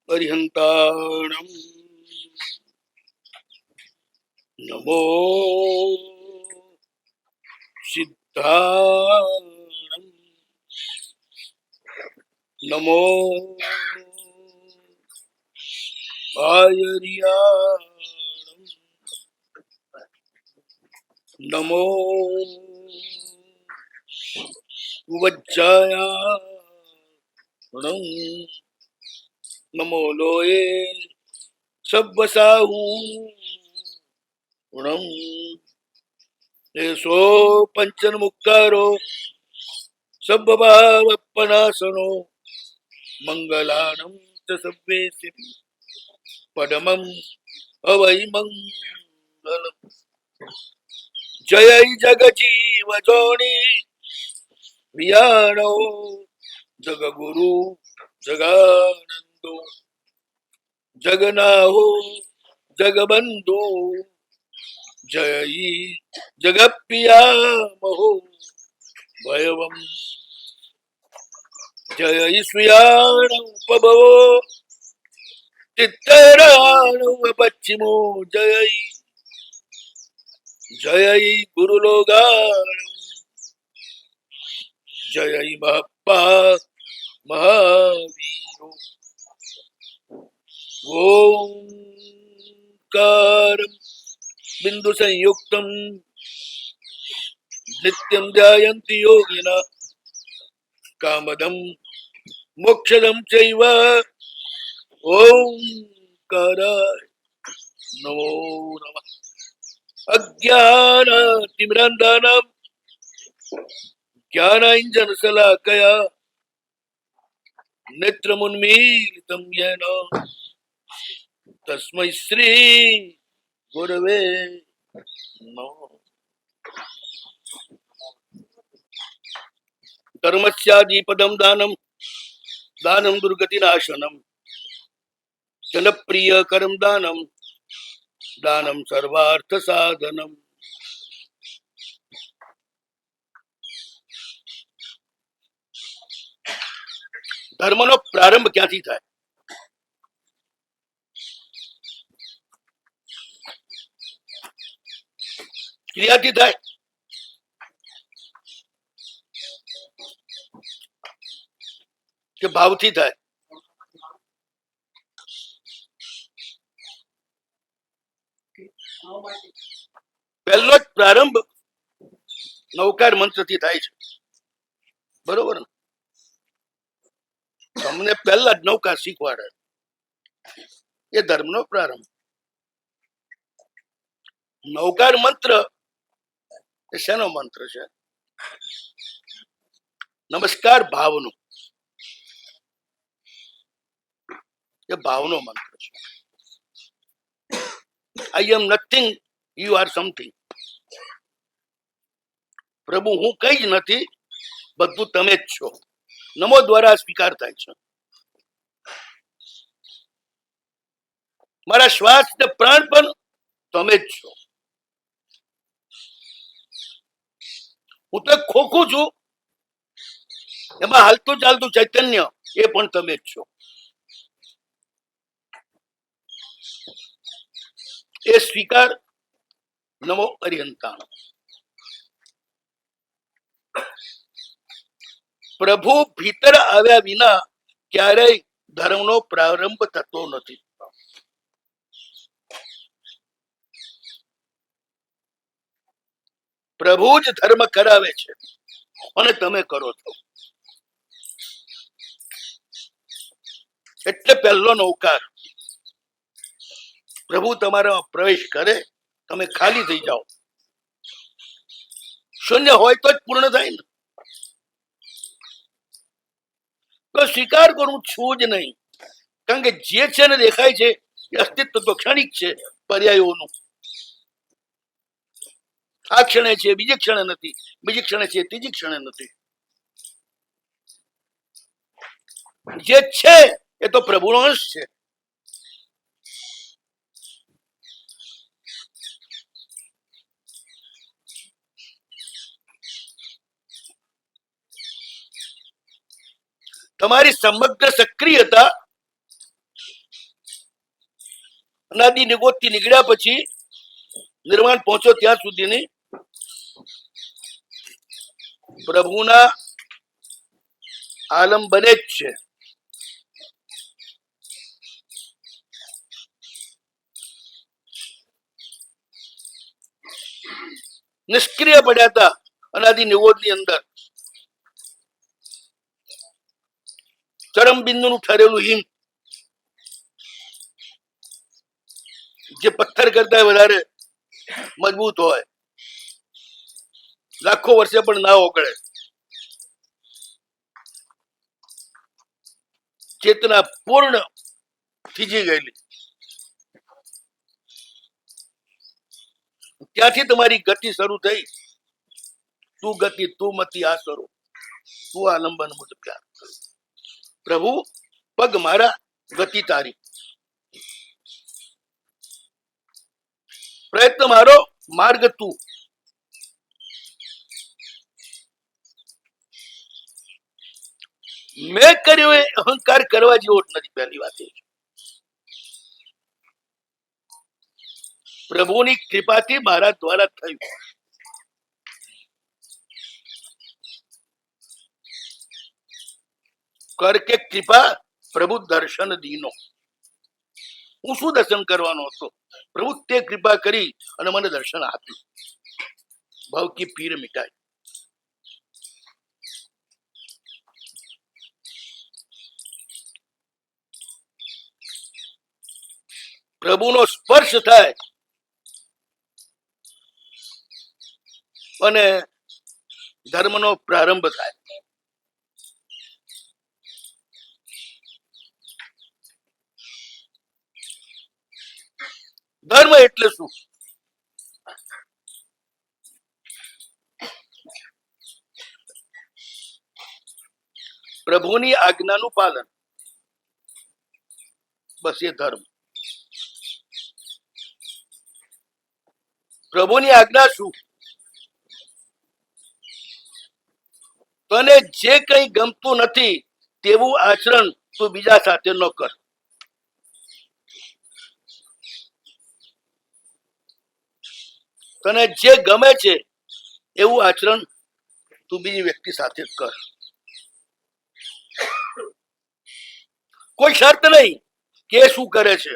અરિહંતાણમ નમો સિદ્ધાણમ નમો આયર્યાણમ નમો વજ્જાયાણમ નમો લોએ સબ્બસાહુણમ એસો પંચન મુક્તારો સબ્બભાવપનાસનો મંગલાનમ ચ સબ્બેસિ પડમમ અવૈ મંગલમ જય જગજીવ જોણી વિયાણો જગગુરુ જગાનંદો જગનાહો જગબંધુ જય જગપિયામહો ભયવમ જય શ્રીયાણપભવો ચિત્તરાણવ પશ્ચિમો જય જય ગુરુલોગાણ જય મહપ્પા મહાવીરો ઓંકાર બિંદુ સંયુક્તમ નિત્યમ ધ્યાયન્તિ યોગિના કામદમ મોક્ષદમ ચૈવ ઓંકારાય નમો નમઃ અજ્ઞાનાતિમ્રાંધાનાં જ્ઞાનાંજનશલાકયા નેત્રముન્મીલિतं येन તસ્मै શ્રી ગુરવે નમઃ ધર્મસ્યાદિપદં દાનમ દાનમ દુર્ગતિનાશનમ જનપ્રિયકરમ દાનમ દાનમ સર્વાર્થ સાધનમ ધર્મનો પ્રારંભ ક્યાંથી થાય? ક્રિયાથી થાય. કે ભાવથી થાય? પહેલો જ પ્રારંભ નવકાર મંત્રથી થાય છે. બરોબર ને? તમને પહેલા જ નવકાર શીખવાડે એ ધર્મનો પ્રારંભ. નવકાર મંત્ર એ શેનો મંત્ર છે? નમસ્કાર ભાવનો, એ ભાવનો મંત્ર છે. આઈ એમ નથિંગ, યુ આર સમથિંગ. પ્રભુ હું કઈ જ નથી, બધું તમે જ છો. નમો દ્વારા સ્વીકાર થાય છે. મારા શ્વાસ ને પ્રાણ પણ તમે જ છો. હું તો ખોખું છું, એમાં હાલતું ચાલતું ચૈતન્ય એ પણ તમે જ છો. એ સ્વીકાર નમો અરિહંતાણ. પ્રભુ ભીતર આવ્યા વિના ક્યારેય ધર્મનો પ્રારંભ થતો નથી. પ્રભુ જ ધર્મ કરાવે છે અને તમે કરો છો. એટલે પહેલો નવકાર. પ્રભુ તમારા પ્રવેશ કરે, તમે ખાલી થઈ જાઓ. શૂન્ય હોય તો જ પૂર્ણ થાય ને. તો સ્વીકાર કરું છું જ નહીં, કારણ કે જે છે ને દેખાય છે એ અસ્તિત્વ તો ક્ષણિક છે, પર્યાયોનું. આ ક્ષણે છે, બીજી ક્ષણે નથી, બીજી ક્ષણે છે, ત્રીજી ક્ષણે નથી. જે છે એ તો પ્રભુનો અંશ છે. તમારી સમગ્ર સક્રિયતા અનાદિ નિગોદથી નીકળ્યા પછી નિર્વાણ પહોંચ્યો ત્યાં સુધીની પ્રભુના આલમ બને જ છે. નિષ્ક્રિય પડ્યા હતા અનાદિ નિગોદની અંદર. ચરમ બિંદુનું ઠરેલું હિમ જે પથ્થર કરતા વધારે મજબૂત હોય, લાખો વર્ષે પણ ના ઓગળે, ચેતના પૂર્ણ થીજી ગયેલી, ત્યાંથી તમારી ગતિ શરૂ થઈ. તું ગતિ તું મતી આ કરો, તું આલંબન મુજ પ્યાર. પ્રભુ પગ મારા ગતિ તારી, પ્રયત્ન મારો માર્ગ તું. મેં કર્યો એ અહંકાર કરવા જેવો જ નથી. પહેલી વાત એ પ્રભુની કૃપાથી મારા દ્વારા થયું. કર કે કૃપા પ્રભુ દર્શન દીનો. હું શું દર્શન કરવાનો હતો? પ્રભુ તે કૃપા કરી અને મને દર્શન આપ્યું. ભાવ કી પીર મિટાઈ. પ્રભુનો સ્પર્શ થાય અને ધર્મનો પ્રારંભ થાય. ધર્મ એટલે શું? પ્રભુની આજ્ઞાનું પાલન, બસ એ ધર્મ. પ્રભુની આજ્ઞા શું? તને જે કઈ ગમતું નથી તેવું આચરણ તું બીજા સાથે ન કર. તને જે ગમે છે એવું આચરણ તું બીજી વ્યક્તિ સાથે કર. કોઈ શરત નહીં કે શું કરે છે.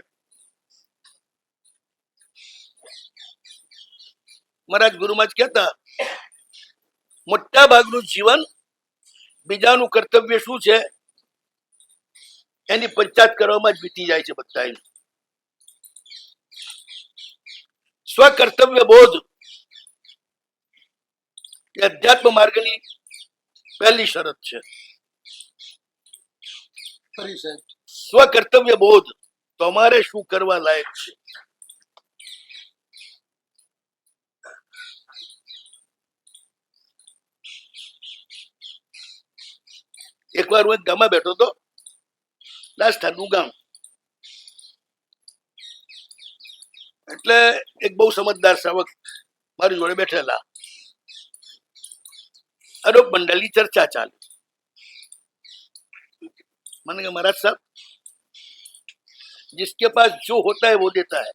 મહારાજ ગુરુમાં જ કહેતા, મોટા ભાગનું જીવન બીજાનું કર્તવ્ય શું છે એની પંચાયત કરવામાં જ વીતી જાય છે બધા. સ્વકર્તવ્ય બોધ એ અધ્યાત્મ માર્ગની પહેલી શરત છે. સ્વકર્તવ્ય બોધ, તમારે શું કરવા લાયક છે. એકવાર હું એક ગામમાં બેઠો હતો, રાજસ્થાનનું ગામ. એટલે એક બહુ સમજદાર શ્રાવક મારી જોડે બેઠેલા. અરોપ મંડળની ચર્ચા ચાલી. मैंने कहा महाराज साहब, जिसके पास जो होता है वो देता है.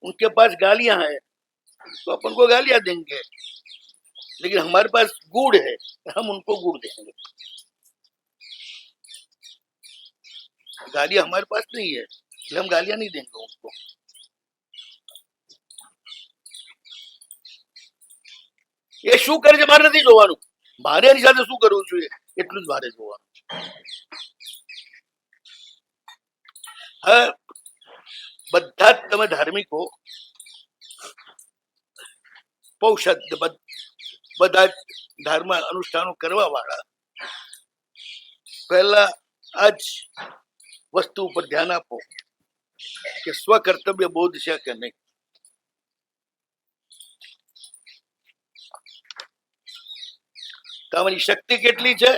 उनके पास गालियां हैं तो अपन को गालियां देंगे, लेकिन हमारे पास गुड़ है, हम उनको गुड़ देंगे. गालियां हमारे पास नहीं है, हम गालियां नहीं देंगे उनको. એ શું કરે છે મારે નથી જોવાનું, મારે એની સાથે શું કરવું જોઈએ એટલું જ મારે જોવાનું. હા, બધા જ તમે ધાર્મિકો, પૌષદ, બધા જ ધર્મ અનુષ્ઠાનો કરવા વાળા પહેલા આ જ વસ્તુ ઉપર ધ્યાન આપો કે સ્વકર્તવ્ય બોધ છે કે નહીં. તમારી શક્તિ કેટલી છે,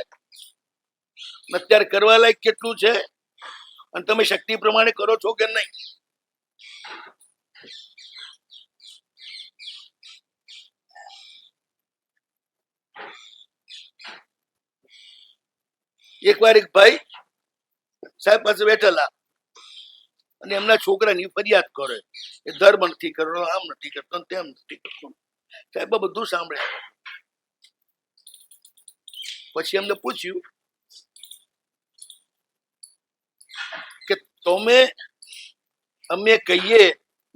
અત્યારે કરવા લાયક કેટલું છે, અને તમે શક્તિ પ્રમાણે કરો છો કે નહીં. એકવાર એક ભાઈ સાહેબ પાસે બેઠેલા, અને એમના છોકરાની ફરિયાદ કરે એ ધર્મ નથી કરતો, આમ નથી કરતો, તેમ નથી કરતો. સાહેબ બધું સાંભળે. પછી એમને પૂછ્યું કે તમે અમે કહીએ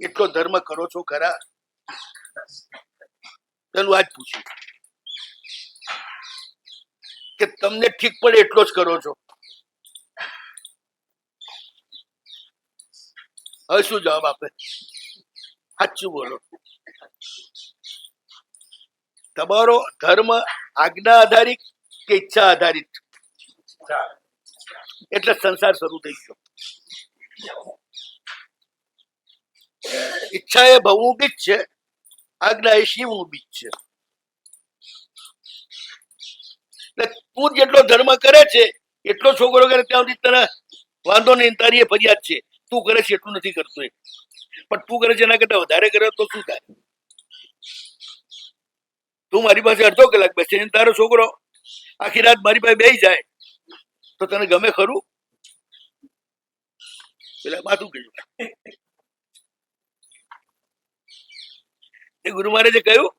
એટલો ધર્મ કરો છો ખરા? પેલું આજ પૂછ્યું કે તમને ઠીક પડે એટલો જ કરો છો. હવે શું જવાબ આપે? સાચું બોલો. તમારો ધર્મ આજ્ઞા આધારિત કે ઈચ્છા આધારિત? એટલે સંસાર શરૂ થઈ ગયો. ઈચ્છા એ ભવનું બીજ છે, આજ્ઞા એ શિવનું બીજ છે. એટલે તું જેટલો ધર્મ કરે છે એટલો છોકરો કરે ત્યાં સુધી તને વાંધો નહીં, તારી એ ફરિયાદ છે. તું કરે છે એટલું નથી કરતો એ, પણ તું કરે છે એના કરતા વધારે કરે તો શું થાય? તું મારી પાસે અડધો કલાક બેસે, તારો છોકરો આખી રાત મારી પાસે બેસી જાય તો તને ગમે ખરું? પેલા માથું કીધું. એ ગુરુ મહારાજે કહ્યું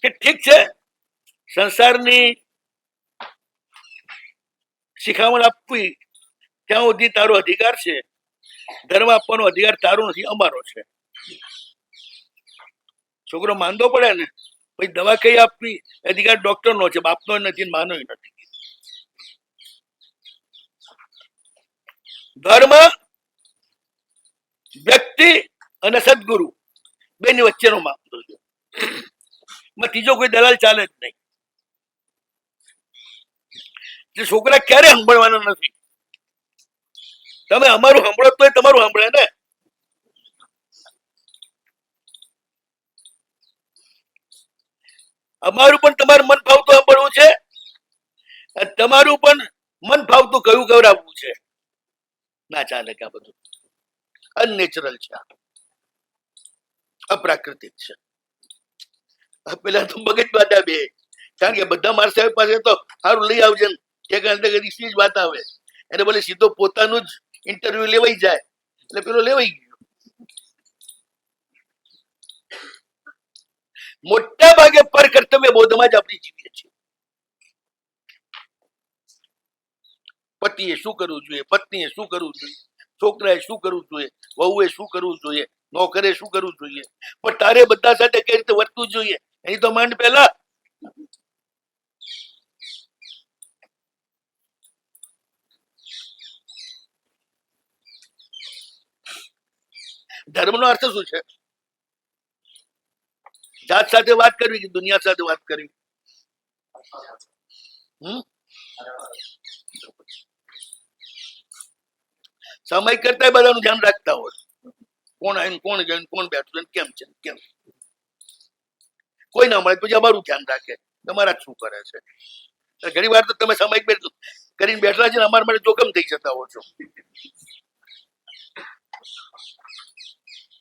કે ઠીક છે, સંસારની શિખામણ આપવી ત્યાં સુધી તારો અધિકાર છે, ધર્મ આપવાનો અધિકાર તારો નથી, અમારો છે. છોકરો માંદો પડે ને પછી દવા કઈ આપવી અધિકાર ડોક્ટર નો છે, બાપનો નથી, માનો નથી. ધર્મ વ્યક્તિ અને સદગુરુ બેની વચ્ચેનો મામલો છે. ત્રીજો કોઈ દલાલ ચાલે જ નહીં. છોકરા ક્યારે સાંભળવાના નથી. તમે અમારું સાંભળો તો તમારું સાંભળે ને. અમારું પણ તમારું મન ભાવતું સાંભળવું છે, તમારું પણ મન ભાવતું કયું ગૌરાવવું છે. ના ચાલે કે આ બધું અનનેચરલ છે, અપ્રાકૃતિક છે. પેલા તો મગજ બાધા બે, કારણ કે બધા માર સાહેબ પાસે તો સારું લઈ આવજે જ વાત આવે એને બોલે સીધો પોતાનું જ ઇન્ટરવ્યુ લેવાઈ જાય એટલે પેલો લેવાઈ ગયો. મોટા ભાગે પર કર્તવ્ય બોધમાં જ આપણે જીવીએ છીએ. પતિએ શું કરવું જોઈએ, પત્નીએ શું કરવું જોઈએ, છોકરાએ શું કરવું જોઈએ, વહુએ શું કરવું જોઈએ, નોકરે શું કરવું જોઈએ, પણ તારે બધા સાથે કઈ રીતે વર્તવું જોઈએ એની તો માંડ પહેલા. ધર્મ નો અર્થ શું છે? જાત સાથે વાત કરવી કે દુનિયા સાથે વાત કરવી? સમય કરતા બધાનું ધ્યાન રાખતા હોય, કોણ આવીને કોણ ગયું, કોણ બેઠું, કેમ છે, કેમ. કોઈ ના મળે પછી અમારું ધ્યાન રાખે તમારા શું કરે છે. ઘણી વાર તો તમે સમય કરીને બેઠા છે ને અમારા માટે જોખમ થઈ જતા હો છો.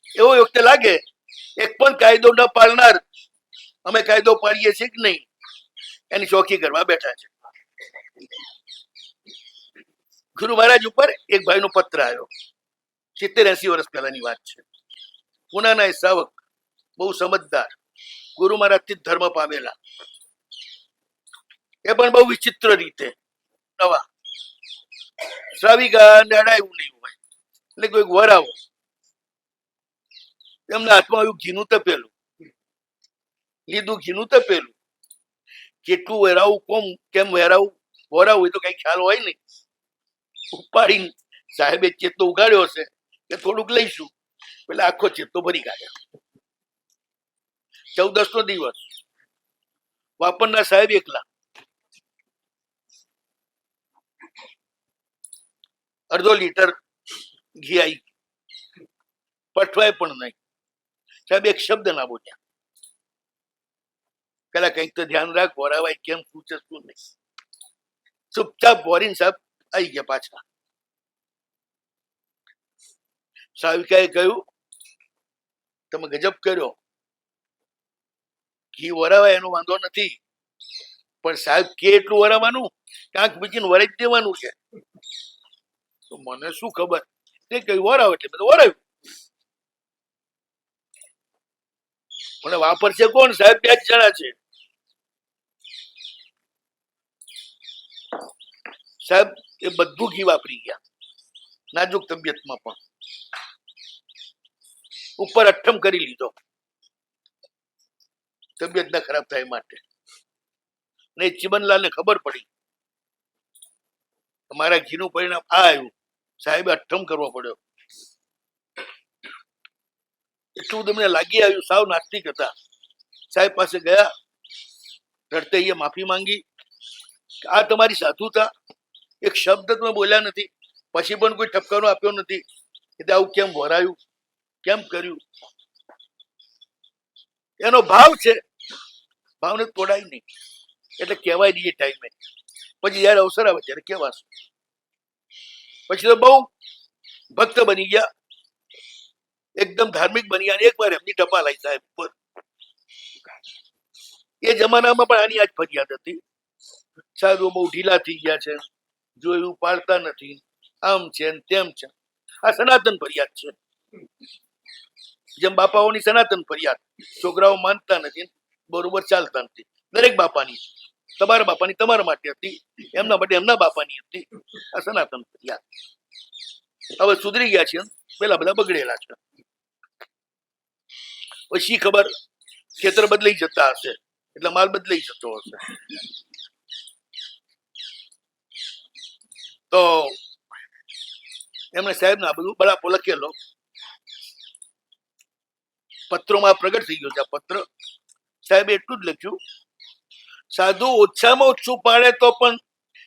એવો વખતે લાગે એક પણ કાયદો ન પાળનાર અમે કાયદો પાડીએ છીએ કે નહીં એની ચોકી કરવા બેઠા છે. ગુરુ મહારાજ ઉપર એક ભાઈ નો પત્ર આવ્યો, 70-80 વર્ષ પહેલાની વાત છે. પુનાના શ્રાવક, બહુ સમજદાર, ગુરુ મહારાજ થી ધર્મ પામેલા, એ પણ બહુ વિચિત્ર રીતે નવા શ્રાવિકા અડાયું નહીં હોય એટલે કોઈ વર આવો એમના હાથમાં આવ્યું ઘીનું તપેલું, લીધું ઘીનું તપેલું. કેટલું વેરાવું, કોમ કેમ વેરાવું, વરાવું એ તો કઈ ખ્યાલ હોય નહીં. ઉપાડીને સાહેબે ચેતો ઉગાડ્યો હશે કે થોડુંક લઈશું, પેલા આખો ચેતો ભરી કાઢ્યો. 14નો દિવસ, વાપરના સાહેબ એકલા, અડધો લીટર ઘી આવી, પઠવાય પણ નહીં. સાહેબ એક શબ્દ ના બોલ્યા. પેલા કઈક તો ધ્યાન રાખ, વરાવાય કેમ, શું છે શું નહીં. ચૂપચાપ વોરીને સાહેબ આવી ગયા પાછા. સાવિકાએ કહ્યું તમે ગજબ કર્યો, ઘી વરાવાય એનો વાંધો નથી, પણ સાહેબ કે એટલું વરાવાનું, કાંક બીજીને વરાઈ દેવાનું છે. તો મને શું ખબર, તે કઈ વરાવ એટલે બધું વરાવ્યું. પણ વાપરશે કોણ સાહેબ? 2 જ જણા છે સાહેબ. એ બધું ઘી વાપરી ગયા, નાજુક તબિયતમાં પણ. ઉપર અઠ્ઠમ કરી લીધો તબિયત ના ખરાબ થાય માટે. ને ચિમનલાલ ને ખબર પડી મારા ઘીનું પરિણામ આ આવ્યું. સાહેબે અઠ્ઠમ કરવો પડ્યો. એટલું બધું મને લાગી આવ્યું. સાવ નાસ્તિક હતા. સાહેબ પાસે ગયા, રડતે એ માફી માંગી. આ તમારી સાધુતા, એક શબ્દ તમે બોલ્યા નથી, પછી પણ કોઈ ઠપકારો આપ્યો નથી કે આવું કેમ વરાયું, કેમ કર્યું. એનો ભાવ છે, ભાવને તોડાય નહીં. એટલે કહેવાય નહીં એ ટાઈમે. પછી જયારે અવસર આવે ત્યારે કહેવાશું. પછી તો બહુ ભક્ત બની ગયા, એકદમ ધાર્મિક બની ગયા. એક વાર એમની ટપાલ આવી સાહેબ પર. એ જમાનામાં પણ આની આજ ફરિયાદ હતી, સાહેબ બહુ ઢીલા થઈ ગયા છે, જોયું પાડતા નથી, આમ છે તેમ છે. આ સનાતન ફરિયાદ છે, જેમ બાપાઓની સનાતન ફરિયાદ. છોકરાઓ માનતા નથી, બરોબર ચાલતા નથી. દરેક બાપાની, તમારા બાપાની તમારા માટે હતી, એમના માટે એમના બાપાની હતી. આ સનાતન ફરિયાદ. હવે સુધરી ગયા છે, પેલા બધા બગડેલા છે. પછી ખબર ખેતર બદલાઈ જતા હશે એટલે માલ બદલાઈ જતો હશે. તો એમણે સાહેબ ના બધું બરાબર લખેલો, પત્રોમાં પ્રગટ થઈ ગયો છે. આ પત્ર સાહેબે એટલું જ લખ્યું, સાધુ ઓછામાં ઓછું પાડે તો પણ,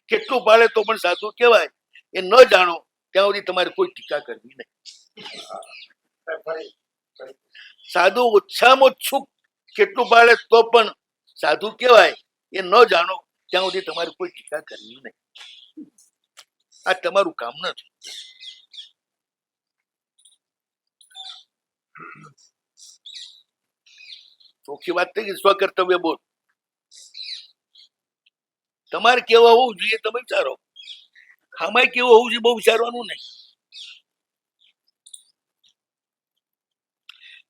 કેટલું પાડે તો પણ સાધુ કહેવાય. એ ન જાણો ત્યાં સુધી તમારે કોઈ ટીકા કરવી નહીં. સાધુ ઓછામાં ઓછું કેટલું પાડે તો પણ સાધુ કહેવાય, એ ન જાણો ત્યાં સુધી તમારે કોઈ ટીકા કરવી નહીં. આ તમારું કામ નથી. ચોખ્ખી વાત થઈ ગઈ. સ્વકર્તવ્ય બોલ. તમારે કેવા હોવું જોઈએ તમે વિચારો, આમાં કેવું હોવું જોઈએ બહુ વિચારવાનું નહીં.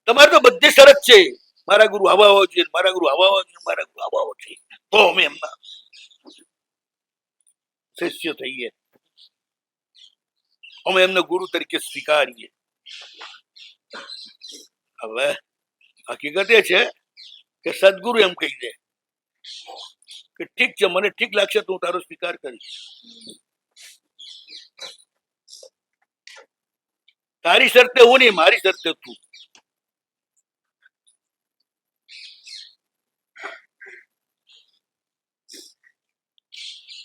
તમારે તો બધી શરત છે, મારા ગુરુ આવા હોવા જોઈએ, મારા ગુરુ આવા હોવા જોઈએ, મારા ગુરુ આવા હોવા જોઈએ, તો અમે એમના શિષ્ય થઈએ, અમે એમને ગુરુ તરીકે સ્વીકારીએ. હવે હકીકત એ છે કે સદગુરુ એમ કહી દે કે ઠીક છે, મને ઠીક લાગશે તો હું તારો સ્વીકાર કરીશ. તારી શરતે હું નહીં, મારી શરતે તું.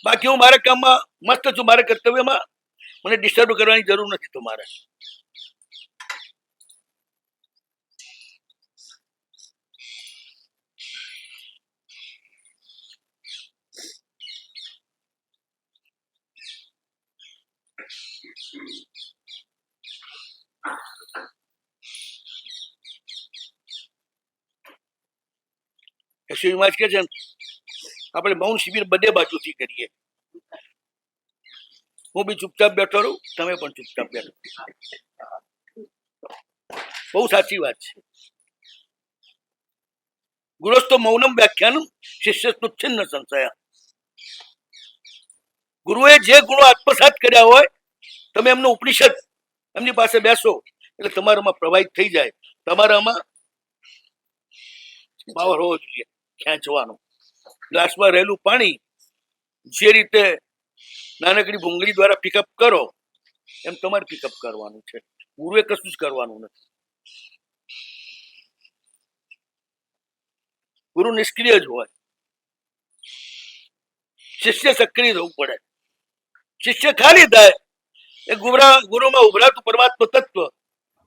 બાકી હું મારા કામમાં મસ્ત છું, મારા કર્તવ્યમાં મને ડિસ્ટર્બ કરવાની જરૂર નથી તમારે. શિવમાજ કે છે આપણે મૌન શિબિર બંને બાજુથી કરીએ. હું બી ચૂપચાપ બેઠો રહું, તમે પણ ચૂપચાપ બેઠો. બહુ સાચી વાત છે. ગુરુસ્તો મૌનમ વ્યાખ્યાનમ શિષ્યસ્તુ છિન્ન સંશય. ગુરુએ જે ગુણો આત્મસાત કર્યા હોય, તમે એમનો ઉપનિષદ એમની પાસે બેસો એટલે તમારામાં પ્રવાહિત થઈ જાય. તમારામાં પાવર હોવો જોઈએ ખેંચવાનો. ગ્લાસમાં રહેલું પાણી જે રીતે નાનકડી ભૂંગળી દ્વારા પિકઅપ કરો, એમ તમારે પિકઅપ કરવાનું છે. ગુરુએ કશું જ કરવાનું નથી. ગુરુ નિષ્ક્રિય જ હોય, શિષ્ય સક્રિય થવું પડે. શિષ્ય ખાલી થાય એ ગુરુમાં ઉભરાતું પરમાત્મા તત્વ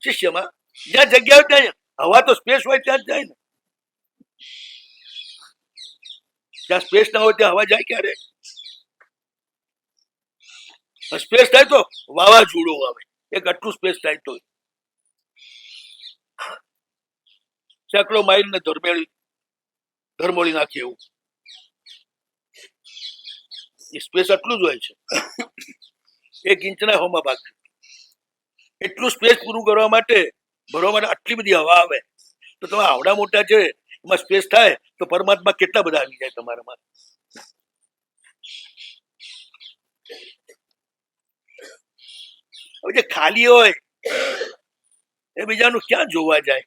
શિષ્યમાં જ્યાં જગ્યા હોય ત્યાં, હવા તો સ્પેસ હોય ત્યાં જ જાય ને. જ્યાં સ્પેસ ના હોય ત્યાં હવા જાય ક્યારે? સ્પેસ થાય તો વાવાઝોડું આવે, એક આટલું સ્પેસ થાય તો સેંકડો માઇલ ને ધરમોળી નાખે એવું. સ્પેસ આટલું જ હોય છે. 1 ઇંચના હોમાં ભાગ. એટલું સ્પેસ પૂરું કરવા માટે ભરવા માટે આટલી બધી હવા આવે તો તમે આવડા મોટા છે એમાં સ્પેસ થાય તો પરમાત્મા કેટલા બધા આવી જાય તમારામાં. હવે જે ખાલી હોય એ બીજાનું ક્યાં જોવા જાય?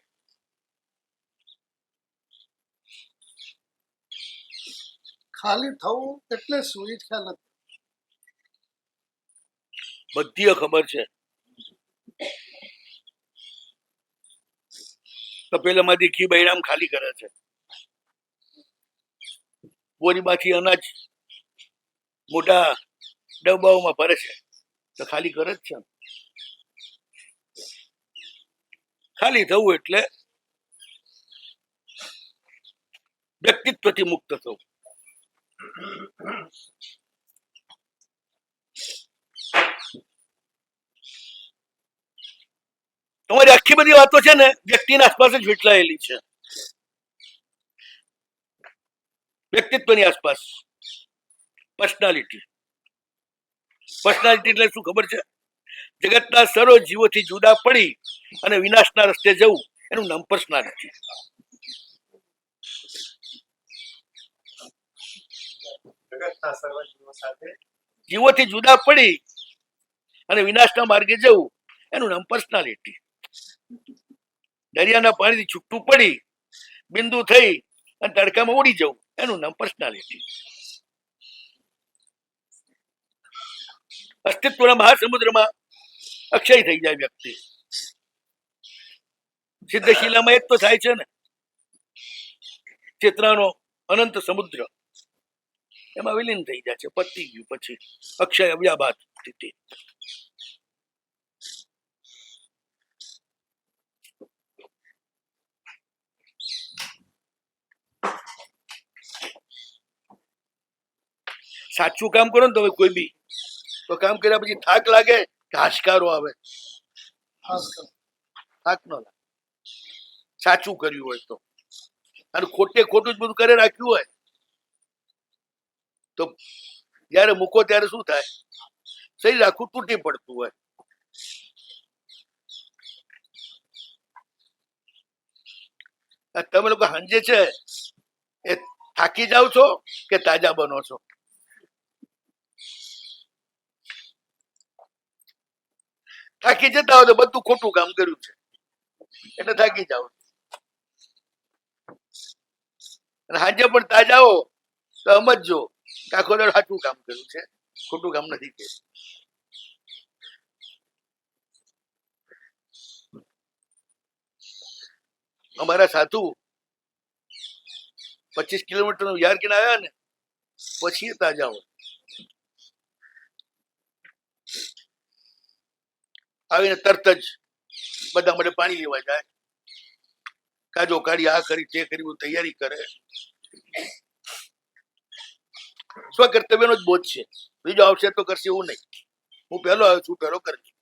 ખાલી થવું એટલે શું એ ખ્યાલ નથી. બધી ખબર છે. તપેલામાંથી ઘી બૈરામ ખાલી કરે છે, બોરીમાંથી અનાજ મોટા ડબ્બાઓમાં ભરે છે તો ખાલી કરે જ છે. ખાલી થવું એટલે વ્યક્તિત્વથી મુક્ત થવું. તમારી આખી બધી વાતો છે ને વ્યક્તિના આસપાસ જ વીંટળાયેલી છે, વ્યક્તિત્વની આસપાસ. પર્સનાલિટી. પર્સનાલિટી એટલે શું ખબર છે? જગતના સર્વ જીવોથી જુદા પડી અને વિનાશના રસ્તે જવું, એનું નામ પર્સનાલિટી. જીવોથી જુદા પડી અને વિનાશના માર્ગે જવું, એનું નામ પર્સનાલિટી. દરિયાના પાણીથી છૂટું પડી બિંદુ થઈ અને તડકામાં ઉડી જવું, એનું નામ પર્સનાલિટી. અસ્તિત્વના મહાસમુદ્રમાં અક્ષય થઈ જાય વ્યક્તિ. સિદ્ધશિલામાં એક તો થાય છે ને, ચેતનાનો અનંત સમુદ્ર, એમાં વિલીન થઈ જાય છે, પતી ગયું. પછી અક્ષય અવ્યાભાત સ્થિતિ. સાચું કામ કરો ને તમે કોઈ બી, તો કામ કર્યા પછી થાક લાગે કે હાશકારો આવે? થાક ન લાગે. સાચું કર્યું હોય તો. અને ખોટે ખોટું જ બધું કરે રાખ્યું હોય તો જયારે મૂકો ત્યારે શું થાય? શરીર આખું તૂટી પડતું હોય. તમે લોકો સાંજે છે એ થાકી જાવ છો કે તાજા બનો છો? થાકી જતા હોય તો બધું ખોટું કામ કર્યું છે એટલે થાકી જાવ. અને સાંજે પણ તાજા હો તો સમજજો કે આખો દર સાચું કામ કર્યું છે, ખોટું કામ નથી કર્યું. અમારા સાધુ 25 કિલોમીટર નું યાર્કીન આવ્યા ને પછી તાજા હોય. આવીને તરત જ બધા માટે પાણી લેવા જાય, કાજો કાઢી, આ કરી તે કરી, તૈયારી કરે. સ્વકર્તવ્યનો જ બોધ છે, બીજો આવશે તો કરશે એવું નહીં. હું પહેલો આવ્યો છું, પહેલો કરજો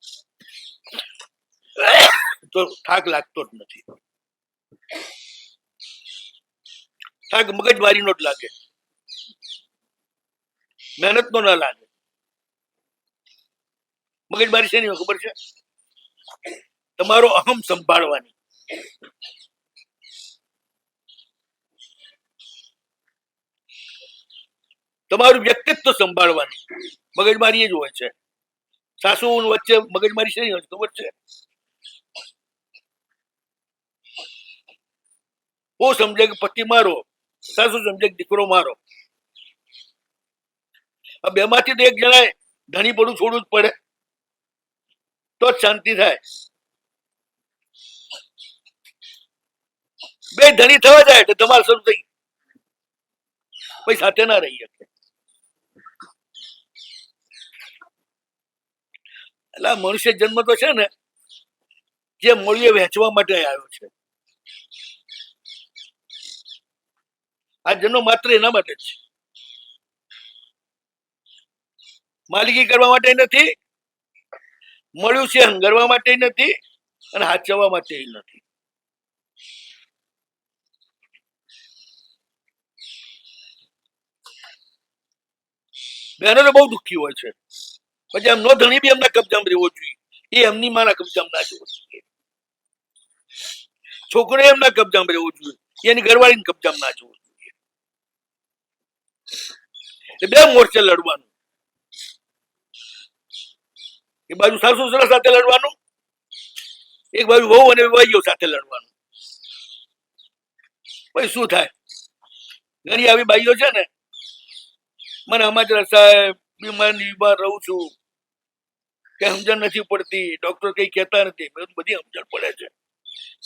તો થાક લાગતો જ નથી. થાક મગજમારીનો જ લાગે, મહેનત નો ના લાગે. મગજમારી છે નહીં ખબર છે? તમારો અહમ સંભાળવાની. તમારું વ્યક્તિત્વ સંભાળવાની મગજમારી જ હોય છે. સાસુ વચ્ચે મગજમારી છે નહીં ખબર છે? હું સમજે કે પતિ મારો, સાસુ સમજે કે દીકરો મારો. આ બે માંથી તો એક જણાએ ધણી પડું છોડવું જ પડે તો જ શાંતિ થાય. બે ધણી થવા જાય એટલે તમારે શરૂ થઈ, પછી સાથે ના રહી શકે. એટલે મનુષ્ય જન્મ તો છે ને જે મળીએ વહેંચવા માટે આવ્યો છે. આ જન્મ માત્ર એના માટે જ છે, માલિકી કરવા માટે નથી, મળ્યું છે હંગરવા માટે નથી, અને હાચવવા માટે નથી. બહેનો તો બહુ દુઃખી હોય છે, પછી એમનો ધણી બી એમના કબજામાં રહેવો જોઈએ, એ એમની માના કબજામાં ના જવો જોઈએ. છોકરો એમના કબજામાં રહેવો જોઈએ, એની ઘરવાળીની કબજામાં ના જવો જોઈએ. બે મોરચે લડવાનું. એક બાજુ સાસુ સસરા સાથે લડવાનું, એક બાજુ વહુ અને વહુઓ સાથે લડવાનું. પછી શું થાય? ઘણી આવી બાઈઓ છે ને, મને સમાચાર સાહેબ બીમાર રહું છું, કઈ સમજણ નથી પડતી, ડોક્ટર કઈ કહેતા નથી. બધી સમજણ પડે છે.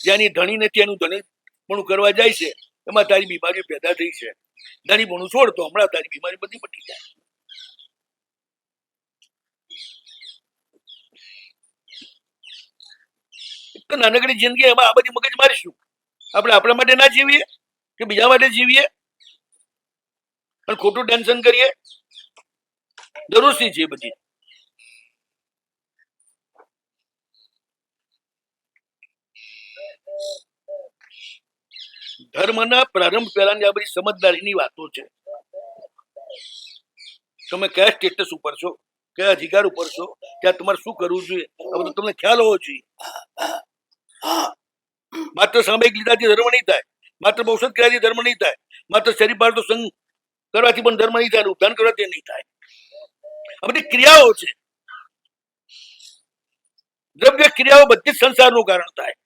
જ્યાંની ધણી નથી એનું ધણી પણ કરવા જાય છે, એમાં તારી બીમારી પેદા થઈ છે. ધણી પણ છોડ તો હમણાં તારી બીમારી બધી પટી જાય. તો નાનકડી જિંદગી એમાં આ બધી મગજ મારીશું. આપણે આપણા માટે ના જીવીએ કે બીજા માટે જીવીએ અને ખોટું ટેન્શન કરીએ? જરૂર શી છે બધી? ધર્મના પ્રારંભ પહેલાની આ બધી સમજદારીની વાતો છે. તમે કયા સ્ટેટસ ઉપર છો, કયા અધિકાર ઉપર છો, ત્યાં તમારે શું કરવું જોઈએ, આ બધું તમને ખ્યાલ હોવો જોઈએ. માત્ર સામયિક લીધાથી ધર્મ નહીં થાય, માત્ર ઔષધ કર્યાથી ધર્મ નહીં થાય, માત્ર શરીર પાડતો સંગ કરવાથી પણ ધર્મ નહીં થાય, ઉદ્ધાન કરવાથી નહીં થાય. આ બધી ક્રિયાઓ છે. દ્રવ્ય ક્રિયાઓ બધી જ સંસારનું કારણ થાય.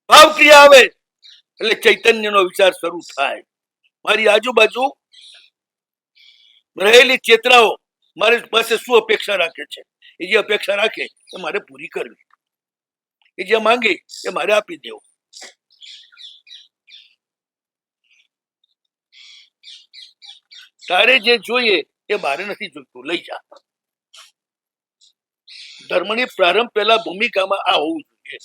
ભાવ ક્રિયા આવે એટલે ચૈતન્યનો વિચાર શરૂ થાય. મારી આજુબાજુ રહેલી ચેતનાઓ મારી પાસે શું અપેક્ષા રાખે છે, એ જે અપેક્ષા રાખે એ મારે પૂરી કરવી, એ જે માંગે એ મારે આપી દેવું. તારે જે જોઈએ એ મારે નથી જોઈતું, લઈ જા. ધર્મની પ્રારંભ પહેલા ભૂમિકામાં આ હોવું જોઈએ.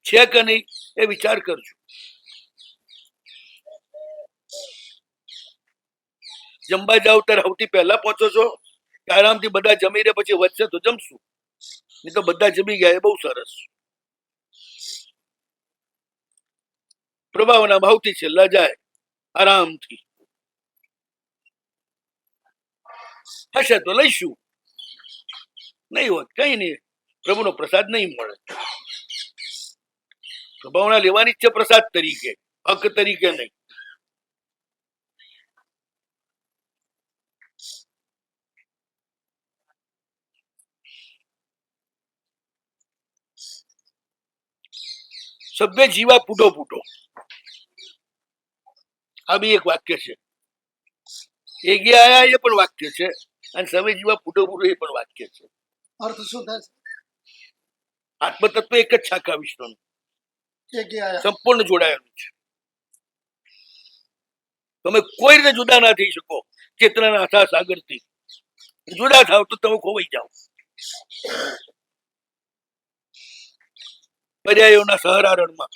છે કે નહીં એ વિચાર કરજો. જમવા જાવ ત્યારે સૌથી પહેલા પહોંચો છો કે આરામથી બધા જમી રહે પછી વધશે તો જમશું, નહીં તો બધા જમી ગયા એ બહુ સરસ. પ્રભાવના ભાવથી છેલ્લા જાય આરામથી. હશે તો લઈશું, નહીં હોત કઈ નહીં, પ્રભુનો પ્રસાદ નહીં મળે. પ્રભાવના લેવાની જ છે પ્રસાદ તરીકે, હક તરીકે નહીં. સભ્ય જીવા પૂટો પૂટો, આ બી એક વાક્ય છે. એગે આયા એ પણ વાક્ય છે, અને સભ્ય જીવા પૂટો પૂટો એ પણ વાક્ય છે. અર્થ શું થાય છે? આત્મતત્વ એક જ શાખા વિશ્વનું એકે આયા. સંપૂર્ણ જોડાયેલું છે. તમે કોઈ રીતે જુદા ના થઈ શકો ચેતનાના આથા સાગરથી. જુદા થાવ તો તમે ખોવાઈ જાઓ. પર્યાયોના સહરારણમાં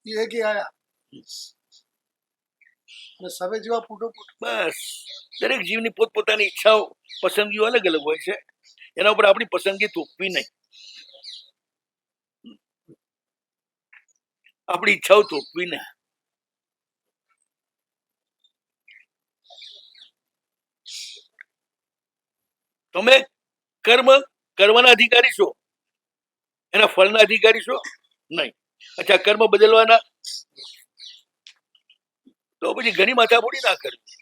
એકે આયા અને સવે જેવા પૂટો પૂટો. બસ દરેક જીવની પોતપોતાની ઈચ્છાઓ પસંદગીઓ અલગ અલગ હોય છે, એના ઉપર આપણી પસંદગી થોપવી નહીં, આપણી ઈચ્છાઓ થોપવી નહીં. તમે કર્મ કરવાના અધિકારી છો, એના ફળના અધિકારી છો નહીં. અચ્છા, કર્મ બદલવાના, તો પછી ઘણી માથાકૂટી ના કરવી.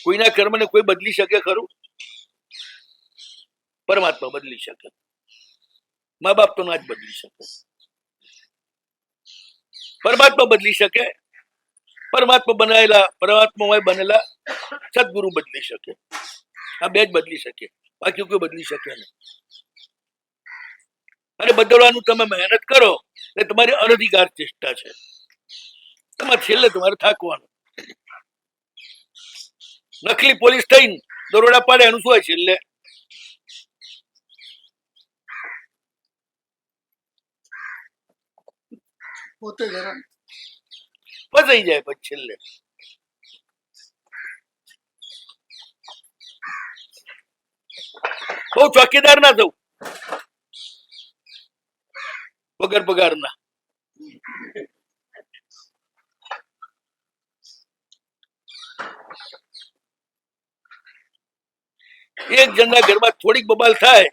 કોઈના કર્મને કોઈ બદલી શકે ખરું? પરમાત્મા બદલી શકે, મા બાપ તો ના જ બદલી શકે. પરમાત્મા બદલી શકે, પરમાત્મા બનાવેલા પરમાત્મા બનેલા સદગુરુ બદલી શકે. આ બે જ બદલી શકે, બાકી કોઈ બદલી શકે નહીં. અને બદલવાનું તમે મહેનત કરો એટલે તમારી અનધિકાર ચેષ્ટા છે. તમારે છેલ્લે તમારે થાકવાનું. નકલી પોલીસ થઈને દરોડા પાડે એનું શું હોય છેલ્લે? પોતે હેરાન. ફસાઈ જાય પછી છેલ્લે. બહુ ચોકીદાર ના થવું. વગર પગારના. એક જણના ઘરમાં થોડીક બબાલ થાય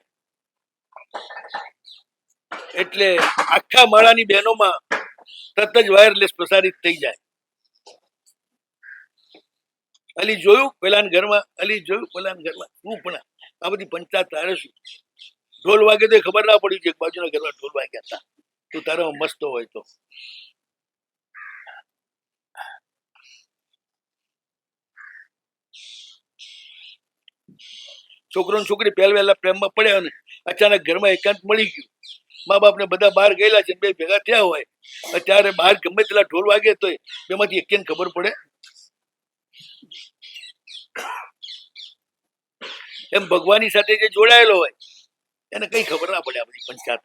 એટલે આખા માળાની બહેનોમાં તરત જ વાયરલેસ પ્રસારિત થઈ જાય. અલી જોયું પેલાના ઘરમાં, અલી જોયું પેલાના ઘરમાં. શું પણ આ બધી પંચાયત તારે શું? ઢોલ વાગે તો ખબર ના પડી છે બાજુના ઘરમાં ઢોલ વાગ્યા હતા. તું તારો મસ્ત હોય તો છોકરો ને છોકરી પહેલા પ્રેમમાં પડ્યા ને અચાનક ઘરમાં એકાંત મળી ગયું. મા બાપ ને બધા બહાર ગયેલા છે, બે ભેગા થયા હોય અત્યારે બહાર ગમે તેટલા ઢોલ વાગે તો બેમાંથી એક ખબર પડે? એમ ભગવાનની સાથે જે જોડાયેલો હોય એને કઈ ખબર ના પડે આ બધી પંચાયત.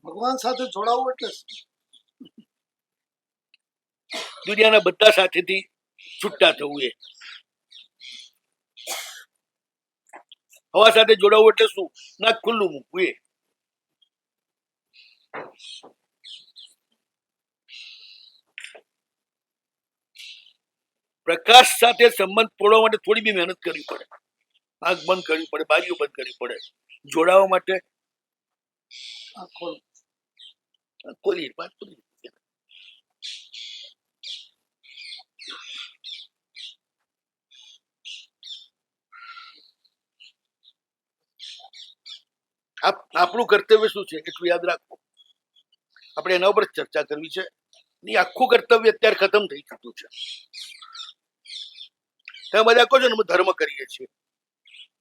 ભગવાન સાથે જોડાવું એટલે દુનિયાના બધા સાથેથી છૂટા થવું. એ હવા સાથે જોડાવું એટલે શું? નાક ખુલ્લું મૂકવું. એ પ્રકાશ સાથે સંબંધ તોડવા માટે થોડી બી મહેનત કરવી પડે. આંખ બંધ કરવી પડે, બારીઓ બંધ કરવી પડે. જોડાવા માટે ખોલી વાત ખોલી. આપણું કર્તવ્ય શું છે એટલું યાદ રાખો. આપણે એના ઉપર ચર્ચા કરવી છે. આખું કર્તવ્ય અત્યારે ખતમ થઈ ચુક્યું છે. તમે બધા કહો છો ને અમે ધર્મ કરીએ છીએ,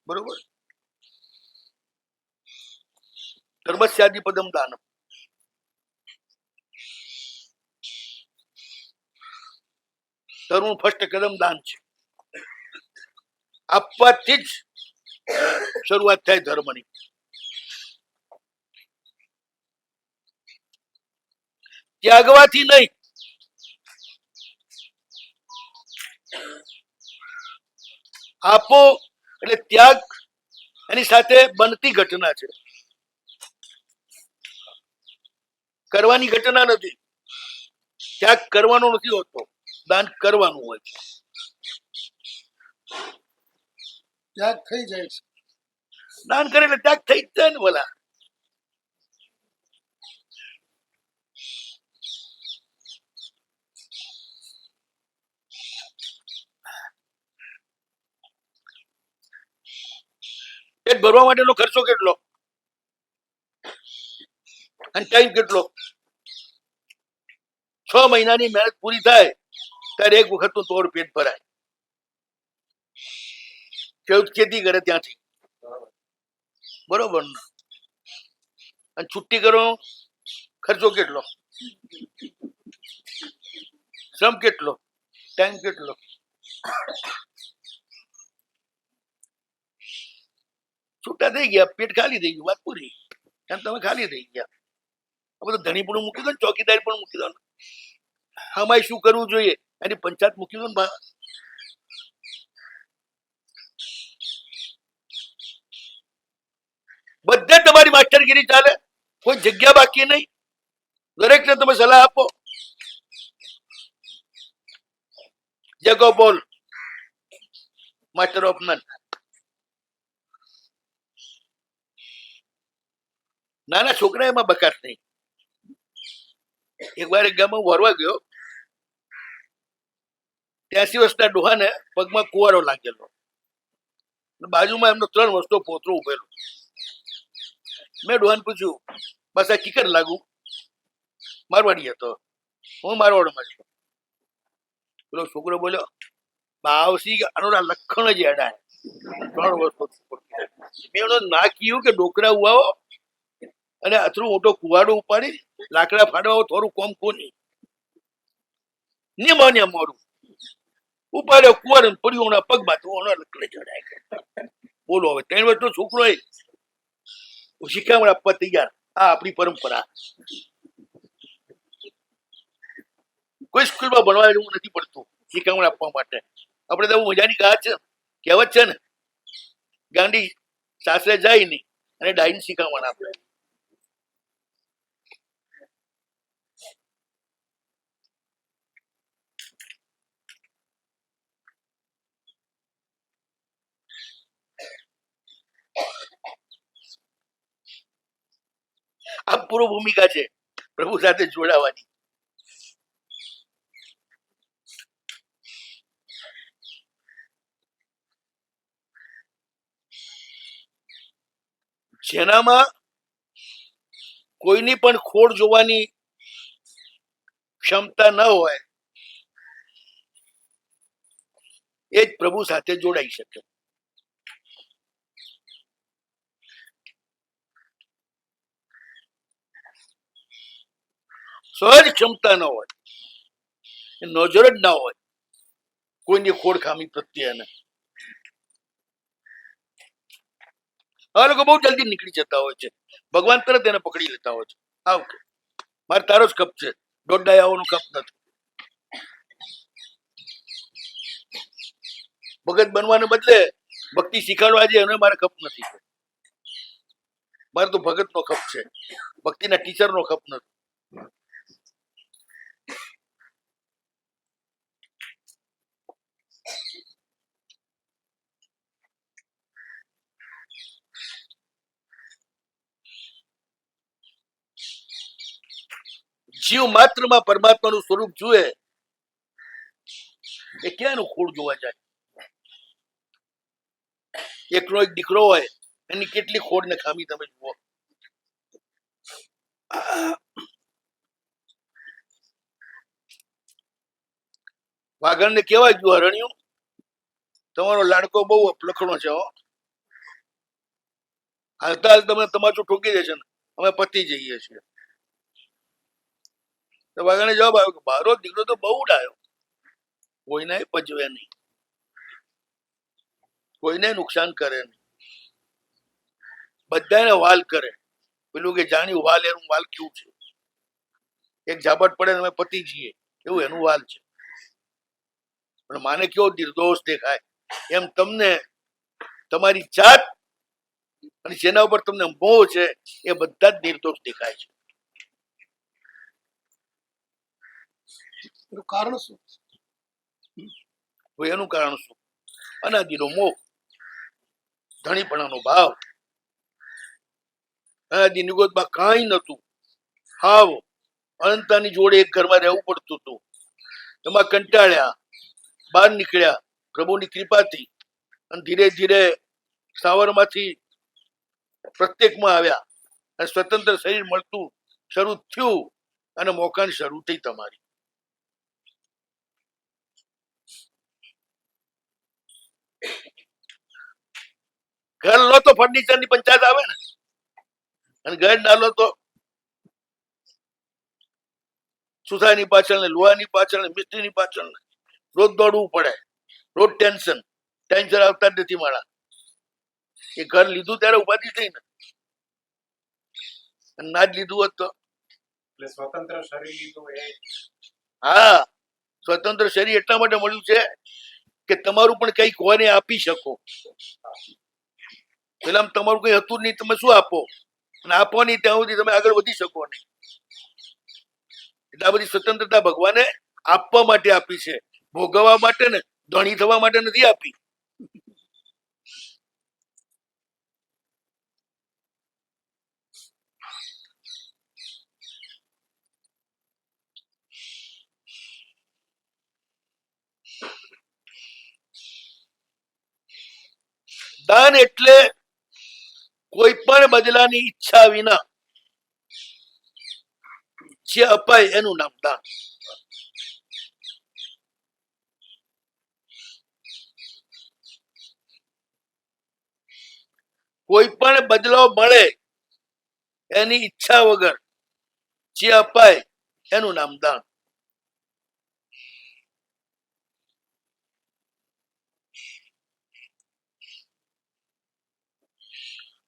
બરોબર? ધર્મસ્યાદિપદમ દાનમ. ધર્મનું ફર્સ્ટ કદમ દાન છે. આપવાથી જ શરૂઆત થાય ધર્મની. ત્યાગવાથી નહીં. આપો એટલે ત્યાગ એની સાથે બનતી ઘટના છે, કરવાની ઘટના નથી. ત્યાગ કરવાનો નથી હોતો, દાન કરવાનું હોય છે. ત્યાગ થઈ જાય છે. દાન કરે એટલે ત્યાગ થઈ જ જાય ને ભલા. પેટ ભરવા માટેનો ખર્ચો કેટલો અને ટાઈમ કેટલો? 6 મહિનાની મહેનત પૂરી થાય ત્યારે એક વખત નું તોડ પેટ ભરાય. ખેડૂત ખેતી કરે ત્યાંથી, બરોબર ને? અને છુટ્ટી કરો ખર્ચો કેટલો, શ્રમ કેટલો, ટાઈમ કેટલો? છૂટા થઈ ગયા, પેટ ખાલી થઈ ગયું, વાત પૂરી. એમ તમે ખાલી થઈ ગયા. આ બધું ધણી પણ મૂકી દો ને, ચોકીદાર પણ મૂકી દો ને. આમાં શું કરવું જોઈએ એની પંચાયત મૂકી દો ને. બધે તમારી માસ્ટરગીરી ચાલે, કોઈ જગ્યા બાકી નહીં. દરેકને તમે સલાહ આપો. જેકો બોલ માસ્ટર ઓફ નન. નાના છોકરા એમાં બકાત નહીં. એક વાર એક ગામમાં વરવા ગયો, 83 વર્ષના ડોહાને પગમાં કુવારો લાગેલો, બાજુમાં એમનો 3 વર્ષનો પોતરો ઉભેલો. મેં ડોહાને પૂછ્યું, બસ આ કીકર લાગુ? મારવાડી હતો. હું મારવાડમાં છું. પેલો છોકરો બોલ્યો, બાવસી આનો લખણ જ એડા 3 વર્ષ. મેં એનો ના કીધું કે ડોકરા ઉવાવો અને આટલું મોટો કુવાડો ઉપાડી લાકડા ફાડવા થોડું કોમ કોની નહીં માન્યા. મારું ઉપાડ્યો કુવાડો પડ્યો પગમાં તો લકડે ચડાય. બોલો હવે 3 વર્ષનો છોકરો એ શિખામણ આપવા તૈયાર. આ આપણી પરંપરા. કોઈ સ્કૂલમાં ભણવા એવું નથી પડતું શિખામણ આપવા માટે. આપણે તો મજાની કહેવત છે ને, ગાંડી સાસરે જાય નહીં અને ડાઈન શિખામણ આપે. આ પૂર્વ ભૂમિકા છે પ્રભુ સાથે જોડાવાની. જેનામાં કોઈની પણ ખોડ જોવાની ક્ષમતા ન હોય એ જ પ્રભુ સાથે જોડાઈ શકે. સહજ ક્ષમતા ન હોય, નજર જ ના હોય કોઈની ખોડ ખામી પ્રત્યે. આ લોકો બહુ જલ્દી નીકળી જતા હોય છે. ભગવાન તરત એને પકડી લેતા હોય છે. આવ કે મારે તારો જ કપ છે, દોડાયાઓનો કપ નથી. ભગત બનવાને બદલે ભક્તિ શીખવાડવા છે એને મારે કપ નથી. મારે તો ભગત નો કપ છે, ભક્તિના ટીચર નો કપ નથી. જીવ માત્રમાં પરમાત્માનું સ્વરૂપ જુએ એ ક્યાંનું ખોડ જોવા જાય. એકનો એક દીકરો હોય એની કેટલી ખોડ ને ખામી તમે જુઓ. વાઘણ ને કેવાય ગયું હરણ્યું, તમારો લાડકો બહુ લખણો છે. હાલતા હાલ તમે તમાચું ઠોકી દેશે ને અમે પતી જઈએ છીએ. તો વાઘણે જવાબ આવ્યો કે મારો દીકરો તો બહુ ડાયો, કોઈને પજવે નહીં, કોઈને નુકસાન કરે નહીં, બધાને વાલ કરે. પેલું કે જાણ્યું વાલ એનું વાલ કેવું છે, એક ઝાપટ પડે અમે પતી જઈએ એવું એનું વાલ છે. પણ માને કેવો નિર્દોષ દેખાય એમ તમને તમારી જાત અને જેના ઉપર તમને મોહ છે એ બધા જ નિર્દોષ દેખાય છે. એનું કારણ શું? એનું કારણ શું? અનાદિનો મોહ, ધણીપણાનો ભાવ. અનાદિ નિગોદમાં કાંઈ નતું, હાવ અનંતાની જોડે એક ઘરમાં રહેવું પડતું હતું. એમાં કંટાળ્યા, બહાર નીકળ્યા પ્રભુની કૃપાથી અને ધીરે ધીરે સાવરમાંથી પ્રત્યેકમાં આવ્યા અને સ્વતંત્ર શરીર મળતું શરૂ થયું અને મોકાણ શરૂ થઈ તમારી. ઘર લો તો ફર્નિચર ની પંચાયત આવે ને, અને ઘર ના લો તો સુથારની પાછળ ને લોહાની પાછળ ને મિસ્ત્રીની પાછળ ને રોજ દોડવું પડે, રોજ ટેન્શન આવતા જ નથી મારા. એ ઘર લીધું ત્યારે ઉપાધિ થઈ ને, ના જ લીધું હોત તો સ્વતંત્ર શરીર લીધું એ. હા, સ્વતંત્ર શરીર એટલા માટે મળ્યું છે કે તમારું પણ કઈક કોઈને આપી શકો. પેલા તમારું કઈ હતું નહીં, તમે શું આપો, અને આપો નહીં ત્યાં સુધી તમે આગળ વધી શકો નહીં. એટલે આ બધી સ્વતંત્રતા ભગવાને આપવા માટે આપી છે, ભોગવવા માટે ને ધણી થવા માટે નથી આપી. દાન એટલે કોઈ પણ બદલાની ઈચ્છા વિના જે અપાય એનું નામ દાન. કોઈ પણ બદલાવ મળે એની ઈચ્છા વગર જે અપાય એનું નામ દાન.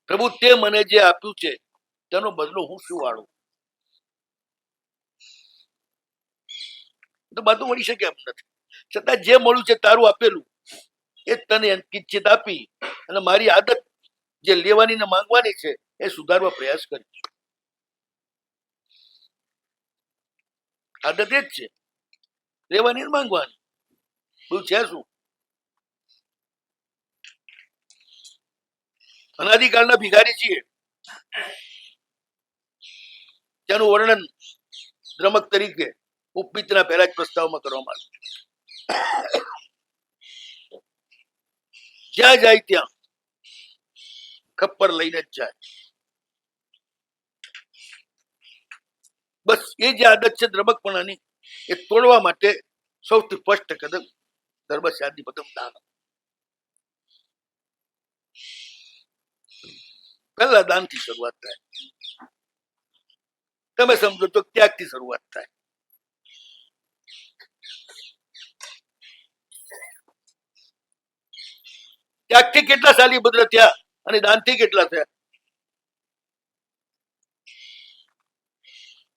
પ્રભુ તે મને જે આપ્યું છે તેનો બદલો હું શું વાળું? તો બધું મળી શકે એમ નથી. છતાં જે મળ્યું છે તારું આપેલું એ તને કિંચિત આપી અને મારી આદત જે લેવાની ને માંગવાની છે એ સુધારવા પ્રયાસ કરીશ. આદત એ જ છે, લેવાની ને માંગવાની. બધું છે શું? અનાદિકાળના ભિખારી છીએ, તેનું વર્ણન દ્રમક તરીકે ઉપમિતના પહેલા જ પ્રસ્તાવમાં કરવામાં આવ્યું. જ્યાં જાય ત્યાં ખપ્પર લઈને જ જાય. બસ એ જે આદત છે દ્રમકપણાની, એ તોડવા માટે સૌથી સ્પષ્ટ કદમ ધર્મશાસ્ત્રી પદમ દાન. પહેલા દાનથી શરૂઆત થાય. તમે સમજો તો ત્યાગથી શરૂઆત થાય. ત્યાગથી કેટલા શાલીભદ્ર થયા અને દાનથી કેટલા થયા?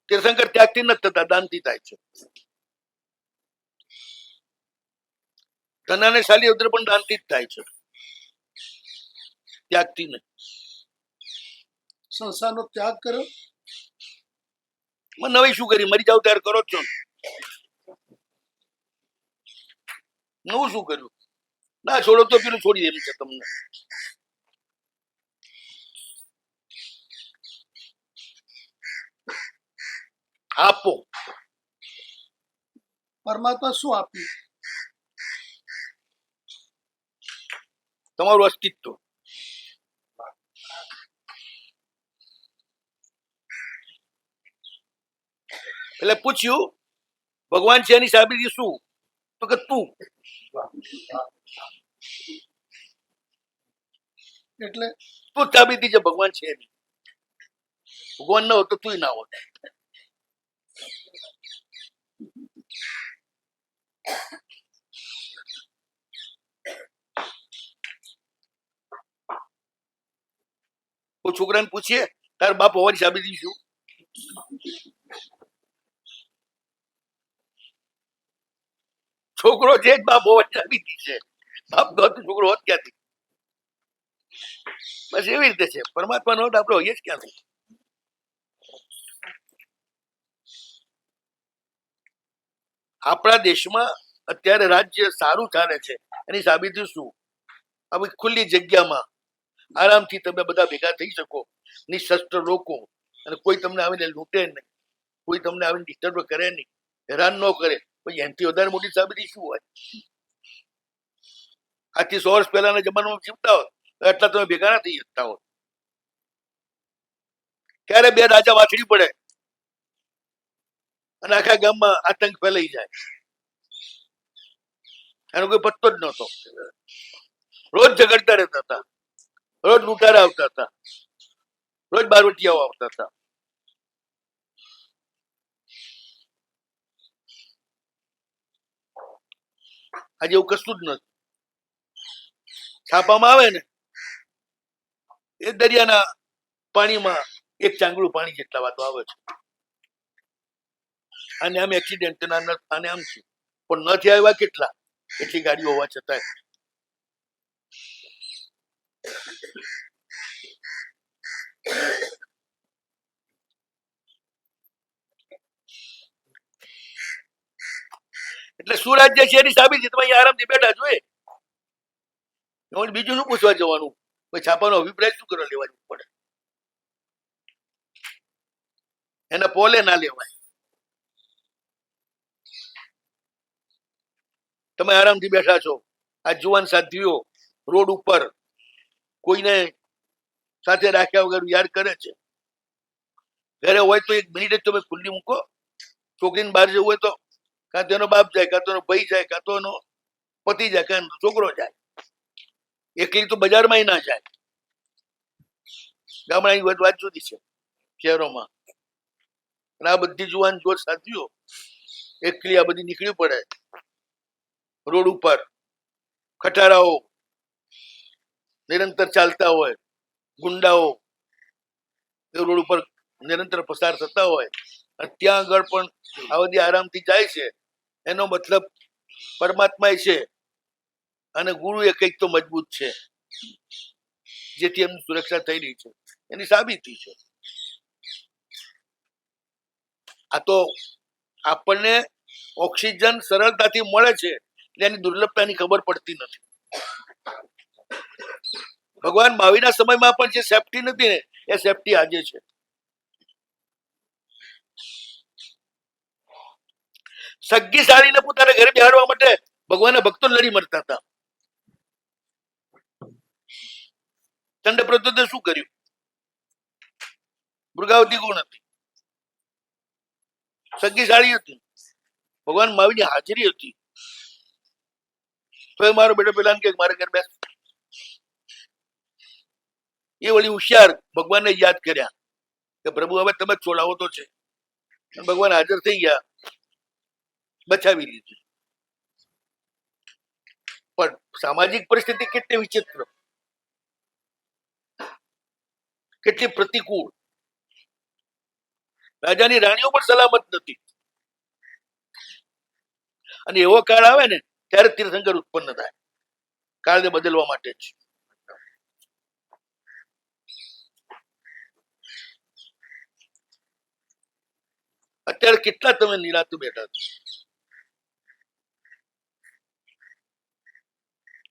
તીર્થંકર ત્યાગથી નથી થતા, દાનથી થાય છે. ધનાને શાલીભદ્ર પણ દાનથી જ થાય છે, ત્યાગથી નહીં. સંસારનો ત્યાગ કર્યો. નવી શું કરી? મરી જાવ ત્યારે કરો જ છો ને. નવું શું કર્યું? ના છોડો તો પેલું છોડી એમ છે તમને. આપો. પરમાત્મા શું આપ્યું? તમારું અસ્તિત્વ. એટલે પૂછ્યું ભગવાન છે એની સાબિતી શું? તો કે તું. એટલે તું સાબિતી છે ભગવાન છે એની. ભગવાન ન હોત તો તું ના હોત. કોઈ છોકરાને પૂછીએ તાર બાપ હોવાની સાબિતી શું? છોકરો છે જ બાપ હોવાની સાબિતી છે. બાપ ન હોત તો છોકરો હોત ક્યાંથી? બસ એવી રીતે છે. પરમાત્મા નો આપણે હોઈએ જ ક્યાંથી? આપણા દેશમાં અત્યારે રાજ્ય સારું ચાલે છે, એની સાબિતી શું? આવી ખુલ્લી જગ્યામાં આરામથી તમે બધા ભેગા થઈ શકો, નિશસ્ત્ર લોકો, અને કોઈ તમને આવીને લૂંટે નહીં, કોઈ તમને આવીને ડિસ્ટર્બ કરે નહીં, હેરાન ન કરે. પછી એનાથી વધારે મોટી સાબિતી શું હોય? આજથી 100 વર્ષ પહેલાના જમાનામાં જીવતા હોત એટલા તમે ભેગા ના થઈ શકતા હોત. ક્યારે બે રાજા વાછડી પડે અને આખા ગામમાં આતંક ફેલાઈ જાય, એનો કોઈ પત્તો જ નહોતો. રોજ ઝઘડતા રહેતા હતા, રોજ લૂંટારા આવતા હતા, રોજ બારવટીયાઓ આવતા હતા. આજે એવું કશું જ નથી. છાપામાં આવે ને એ દરિયાના પાણીમાં એક ચાંગડું પાણી જેટલા વાતો આવે છે. અને આમ એક્સિડન્ટ આને આમ છે, પણ નથી આવ્યા કેટલા? એટલી ગાડીઓ હોવા છતાં. એટલે શું રાજ્ય છે એની સાબિતી તમે અહીંયા આરામથી બેઠા જોઈએ. બીજું શું પૂછવા જવાનું? કોઈ છાપાનો અભિપ્રાય શું કરવા લેવા જવું પડે? એના પોલે ના લેવાય. તમે આરામથી બેઠા છો. આ જુવાન સાથીઓ રોડ ઉપર કોઈને સાથે રાખ્યા વગર યાર કરે છે. ઘરે હોય તો 1 મિનિટ જ તમે ખુલ્લી મૂકો. છોકરીને બહાર જવું હોય તો કાં તો એનો બાપ જાય, કાં તો એનો ભાઈ જાય, કાં તો એનો પતિ જાય, કાં છોકરો જાય. એકલી તો બજારમાં ના જાય. ગામડાની વાત જુદી છે શહેરોમાં. અને આ બધી જુવાન જોર સાથીઓ એકલી આ બધી નીકળી પડે રોડ ઉપર. ખટારાઓ નિરંતર ચાલતા હોય, ગુંડાઓ રોડ ઉપર નિરંતર પસાર થતા હોય, અને ત્યાં આગળ પણ આ બધી આરામથી જાય છે. એનો મતલબ પરમાત્મા છે અને ગુરુ એ કંઈક તો મજબૂત છે. જેથી એમની સુરક્ષા થઈ રહી છે એની સાબિતી છે. આ તો આપણને ઓક્સિજન સરળતાથી મળે છે એટલે એની દુર્લભતાની ખબર પડતી નથી. ભગવાન મહાવીરના સમયમાં પણ જે સેફટી નથી ને એ સેફટી આજે છે. સગ્ગી સાળીને પોતાના ઘરે બેહાડવા માટે ભગવાનના ભક્તો લડી મરતા હતા. ચંડ પ્રદ્યુતે શું કર્યું? મૃગાવતી કોણ હતી? સગ્ગી સાળી હતી. ભગવાન મહાવીરની હાજરી હતી. તો મારો બેટો પેલા કે મારે ઘર બેસ. એ વળી હોશિયાર ભગવાનને યાદ કર્યા કે પ્રભુ હવે તમે છોડાવો તો છે. ભગવાન હાજર થઈ ગયા, બચાવી લીધી. પણ સામાજિક પરિસ્થિતિ કેટલી વિચિત્ર, કેટલી પ્રતિકૂળ. રાજાની રાણીઓ પણ સલામત નથી. અને એવો કાળ આવે ને ત્યારે તીર્થંકર ઉત્પન્ન થાય, કાળને બદલવા માટે જ. અત્યારે કેટલા તમે નિરાંત બેઠા છો.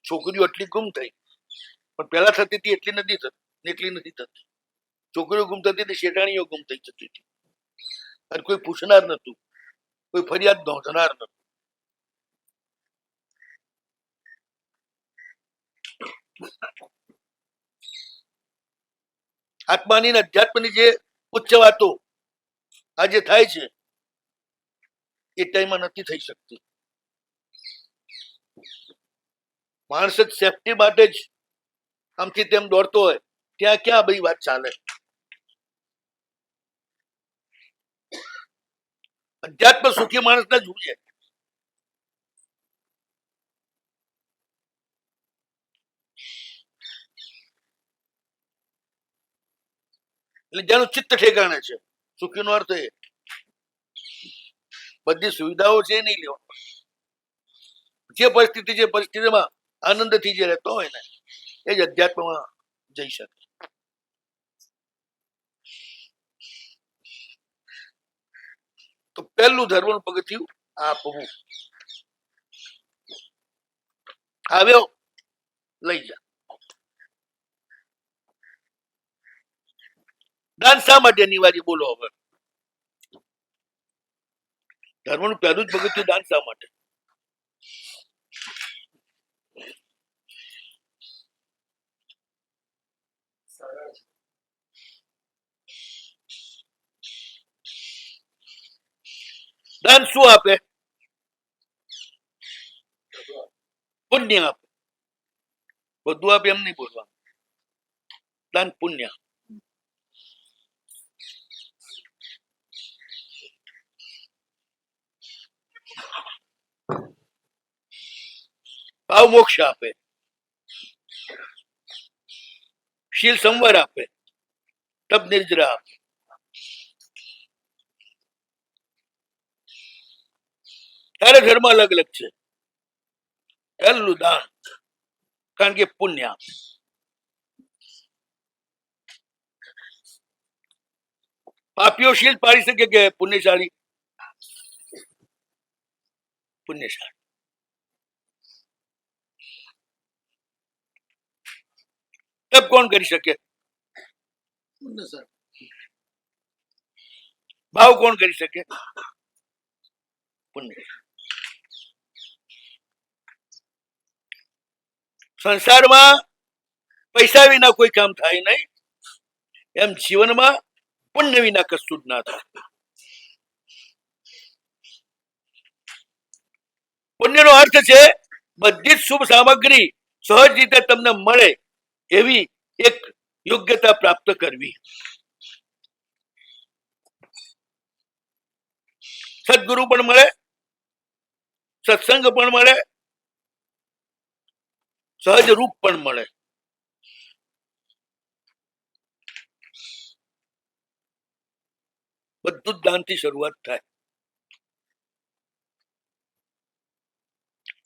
છોકરીઓ એટલી ગુમ થઈ, પણ પહેલા થતી હતી એટલી નથી થતી, એટલી નથી થતી. છોકરીઓ ગુમ થતી હતી, શેઠાણીઓ ગુમ થઈ જતી હતી. અને કોઈ પૂછનાર નતું, કોઈ ફરિયાદ નોંધનાર નતું. આત્માની અધ્યાત્મની જે ઉચ્ચ વાતો આજે થાય છે એ ટાઈમમાં નથી થઈ શકતી. માણસ જ સેફટી માટે જ આમથી તેમ દોડતો હોય, ત્યાં ક્યાં બધી વાત ચાલે? અધ્યાત્મ સુખી માણસ ને જોઈએ. એટલે જેનું ચિત્ત ઠેકાણે છે, સુખી નો અર્થ એ બધી સુવિધાઓ છે નહીં લેવા. જે પરિસ્થિતિમાં આનંદથી જે રહેતો હોય ને એ જ અધ્યાત્મમાં જઈ શકે. તો પહેલું ધર્મનું પગથિયું આપવું. આવ્યો લઈ જા. દાન શા માટે અનિવાર્ય? બોલો હવે. ધર્મનું પહેલું જ પગથિયું દાન શા માટે? દાન શું આપે? પુણ્ય આપે. બધું આપે એમ નહીં બોલવાનું. દાન પુણ્ય. ભાવ મોક્ષ આપે, શીલ સંવર આપે, તપ નિર્જરા આપે. ત્યારે ધર્મ અલગ અલગ છે. પહેલું દાન, કારણ કે પુણ્ય આપે. પાપીઓ શીલ પાડી શકે કે પુણ્યશાળી? પુણ્યશાળી. તપ કોણ કરી શકે? ભાવ કોણ કરી શકે? પુણ્ય. સંસારમાં પૈસા વિના કોઈ કામ થાય નહીં, એમ જીવનમાં પુણ્ય વિના કશું જ ના થાય. પુણ્યનો અર્થ છે બધી જ શુભ સામગ્રી સહજ રીતે તમને મળે એવી એક યોગ્યતા પ્રાપ્ત કરવી. સદગુરુ પણ મળે, સત્સંગ પણ મળે, સહજ રૂપ પણ મળે. બધું જ દાનથી શરૂઆત થાય.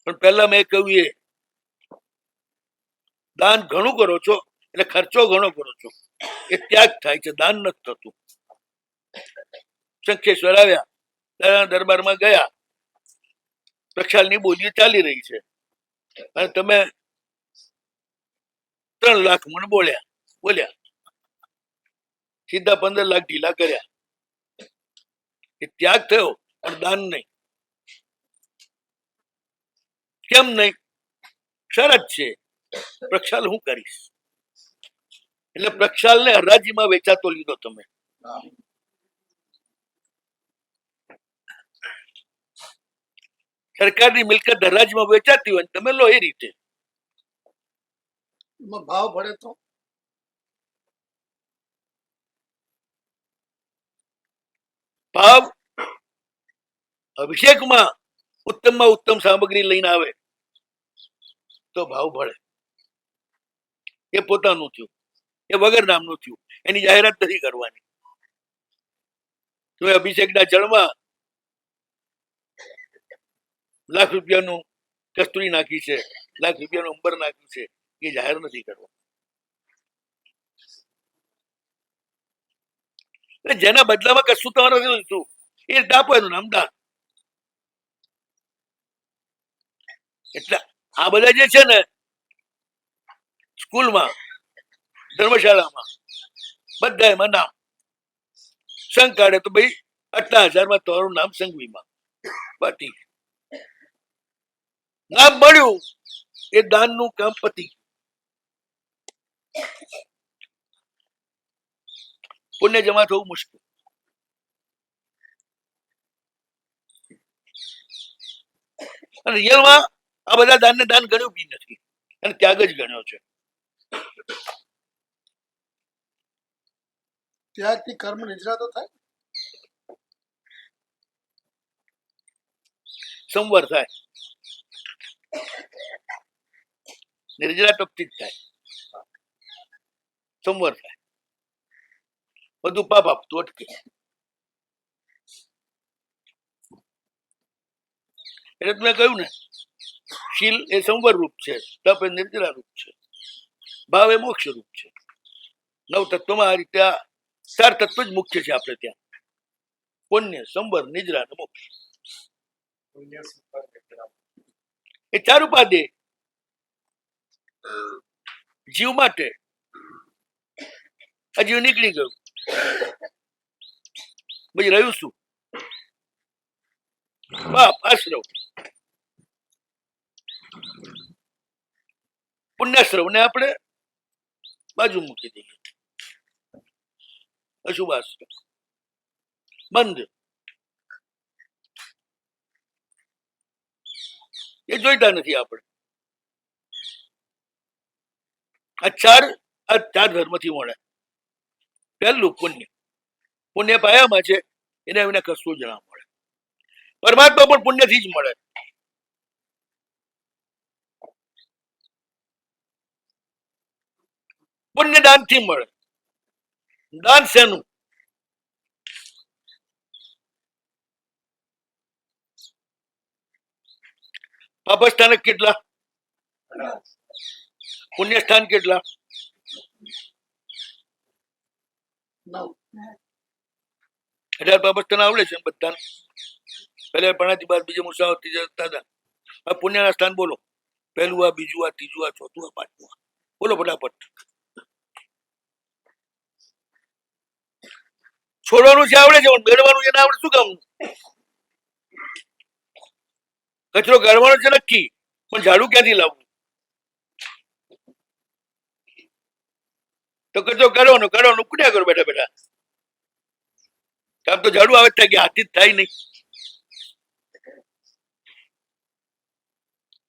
પણ પહેલા મેં કહ્યું એ દાન ઘણું કરો છો એટલે ખર્ચો ઘણો કરો છો, એ ત્યાગ થાય છે, દાન નથી થતું. શંખેશ્વર આવ્યા, દાદાના દરબારમાં ગયા, પ્રક્ષાલની બોલીઓ ચાલી રહી છે અને તમે 3 લાખ મણ બોલ્યા, સીધા 15 લાખ ઢીલા કર્યા. એ ત્યાગ થયો પણ દાન નહીં. કેમ નહીં? શરત છે, પ્રક્ષાલ હું કરીશ. એટલે પ્રક્ષાલને હરાજીમાં વેચાતો લીધો તમે. સરકારની મિલકત હરાજીમાં વેચાતી હોય તમે લો એ રીતે. એમાં ભાવ ભળે તો ભાવ અભિષેકમાં ઉત્તમમાં ઉત્તમ સામગ્રી લઈને આવે તો ભાવ ભળે. એ પોતાનું થયું, એ વગર નામનું થયું, એની જાહેરાત નથી કરવાની. તો અભિષેકના જળમાં લાખ રૂપિયાનું કસ્તુરી નાખી છે, લાખ રૂપિયાનું અંબર નાખ્યું છે, એ જાહેર નથી કરવું. એટલે જેના બદલામાં કશું તમારે નથી જોઈતું એ રીતે આપો, એનું નામ દાન. એટલે આ બધા જે છે ને સ્કૂલમાં, ધર્મશાળામાં, બધા એમાં નામ સંઘ કાઢે તો ભાઈ આટલા હજારમાં તમારું નામ સંઘવીમાં પતિ. નામ મળ્યું એ દાનનું કામ પતિ. પુણ્ય જમા થવું મુશ્કેલ. અને રિયલમાં આ બધા દાનને દાન ગણ્યું બી નથી અને ત્યાગ જ ગણ્યો છે. ત્યાગથી કર્મ નિજરા તો થાય. સંવર થાય, નિર્જરા તપથી જ થાય. સંવર થાય, બધું પાપ આપતું અટકે. એટલે મેં કહ્યું ને, શીલ એ સંવર રૂપ છે, તપ એ નિર્જરા રૂપ છે, ભાવ એ મોક્ષ રૂપ છે. 9 તત્વમાં આ રીતે આ 4 તત્વ જ મુખ્ય છે આપણે ત્યાં: પુણ્ય, સંવર, નિજરા અને મોક્ષ. પુણ્ય સંપર્ક નિદ્રા. એ 4 ઉપાધિ જીવ માટે. આ જીવ નીકળી ગયું, પછી રહ્યું શું? પાપ, આશ્રવ. પુણ્યાશ્રવ ને આપણે બાજુ મૂકી દઈએ. અશુભ આશ્રવ બંધ. એ જોઈતા નથી આપણે. આ ચાર ધર્મથી મળે. પહેલું પુણ્ય. પુણ્ય પાયામાં છે, એને વિના કશું જ ના મળે. પરમાત્મા પણ પુણ્યથી જ મળે. પુણ્ય દાનથી મળે. દાન શેનું? પાપસ્થાનક કેટલા? પુણ્ય સ્થાન કેટલા? 9. 18 પાપસ્થાન આવડે છે બધાને. પહેલા ભણાતી બાદ બીજે મુસાફરી જતા હતા. હવે પુણ્યના સ્થાન બોલો. પહેલું આ, બીજું આ, ત્રીજું આ, ચોથું આ, પાંચમું આ. બોલો ફટાફટ. છોડવાનું છે આવડે છે, પણ બેડવાનું એને આવડે શું કામ? કચરો ગાળવાનો છે નક્કી, પણ ઝાડુ ક્યાંથી લાવવું? તો કચરો કાઢવાનો કુટ્યા કરો બેઠા બેઠા. કામ તો ઝાડુ આવે જ થાય, કે હાથી જ થાય નહીં.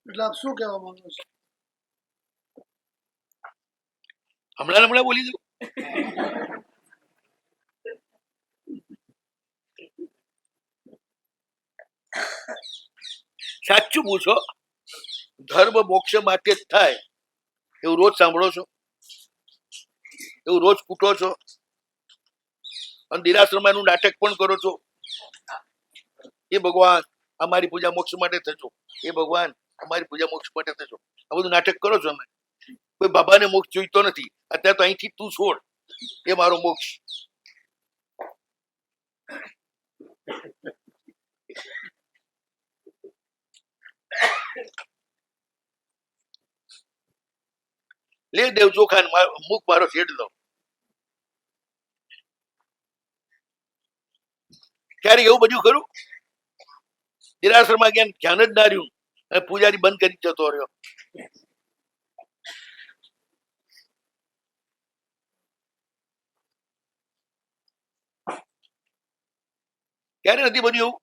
એટલે આપ શું કહેવા માંગો છો? હમણાં બોલી દઉં. સાચું પૂછો, ધર્મ મોક્ષ માટે જ થાય એવું રોજ સાંભળો છો? એવું રોજ કૂટો છો? અને દિરાશ્રમ એનું નાટક પણ કરો છો. એ ભગવાન અમારી પૂજા મોક્ષ માટે થજો, એ ભગવાન અમારી પૂજા મોક્ષ માટે થજો. આ બધું નાટક કરો છો. અમે કોઈ બાબાને મોક્ષ જોઈતો નથી. અત્યારે તો અહીંથી તું છોડ, એ મારો મોક્ષ. લે દેવ ચોખા મુખ મારો છેડ દો. ક્યારે એવું બધું ખરું? દેરાસરમાં ગયા ધ્યાન જ ના રહ્યું અને પૂજારી બંધ કરી જતો રહ્યો. ક્યારે નથી બન્યું એવું?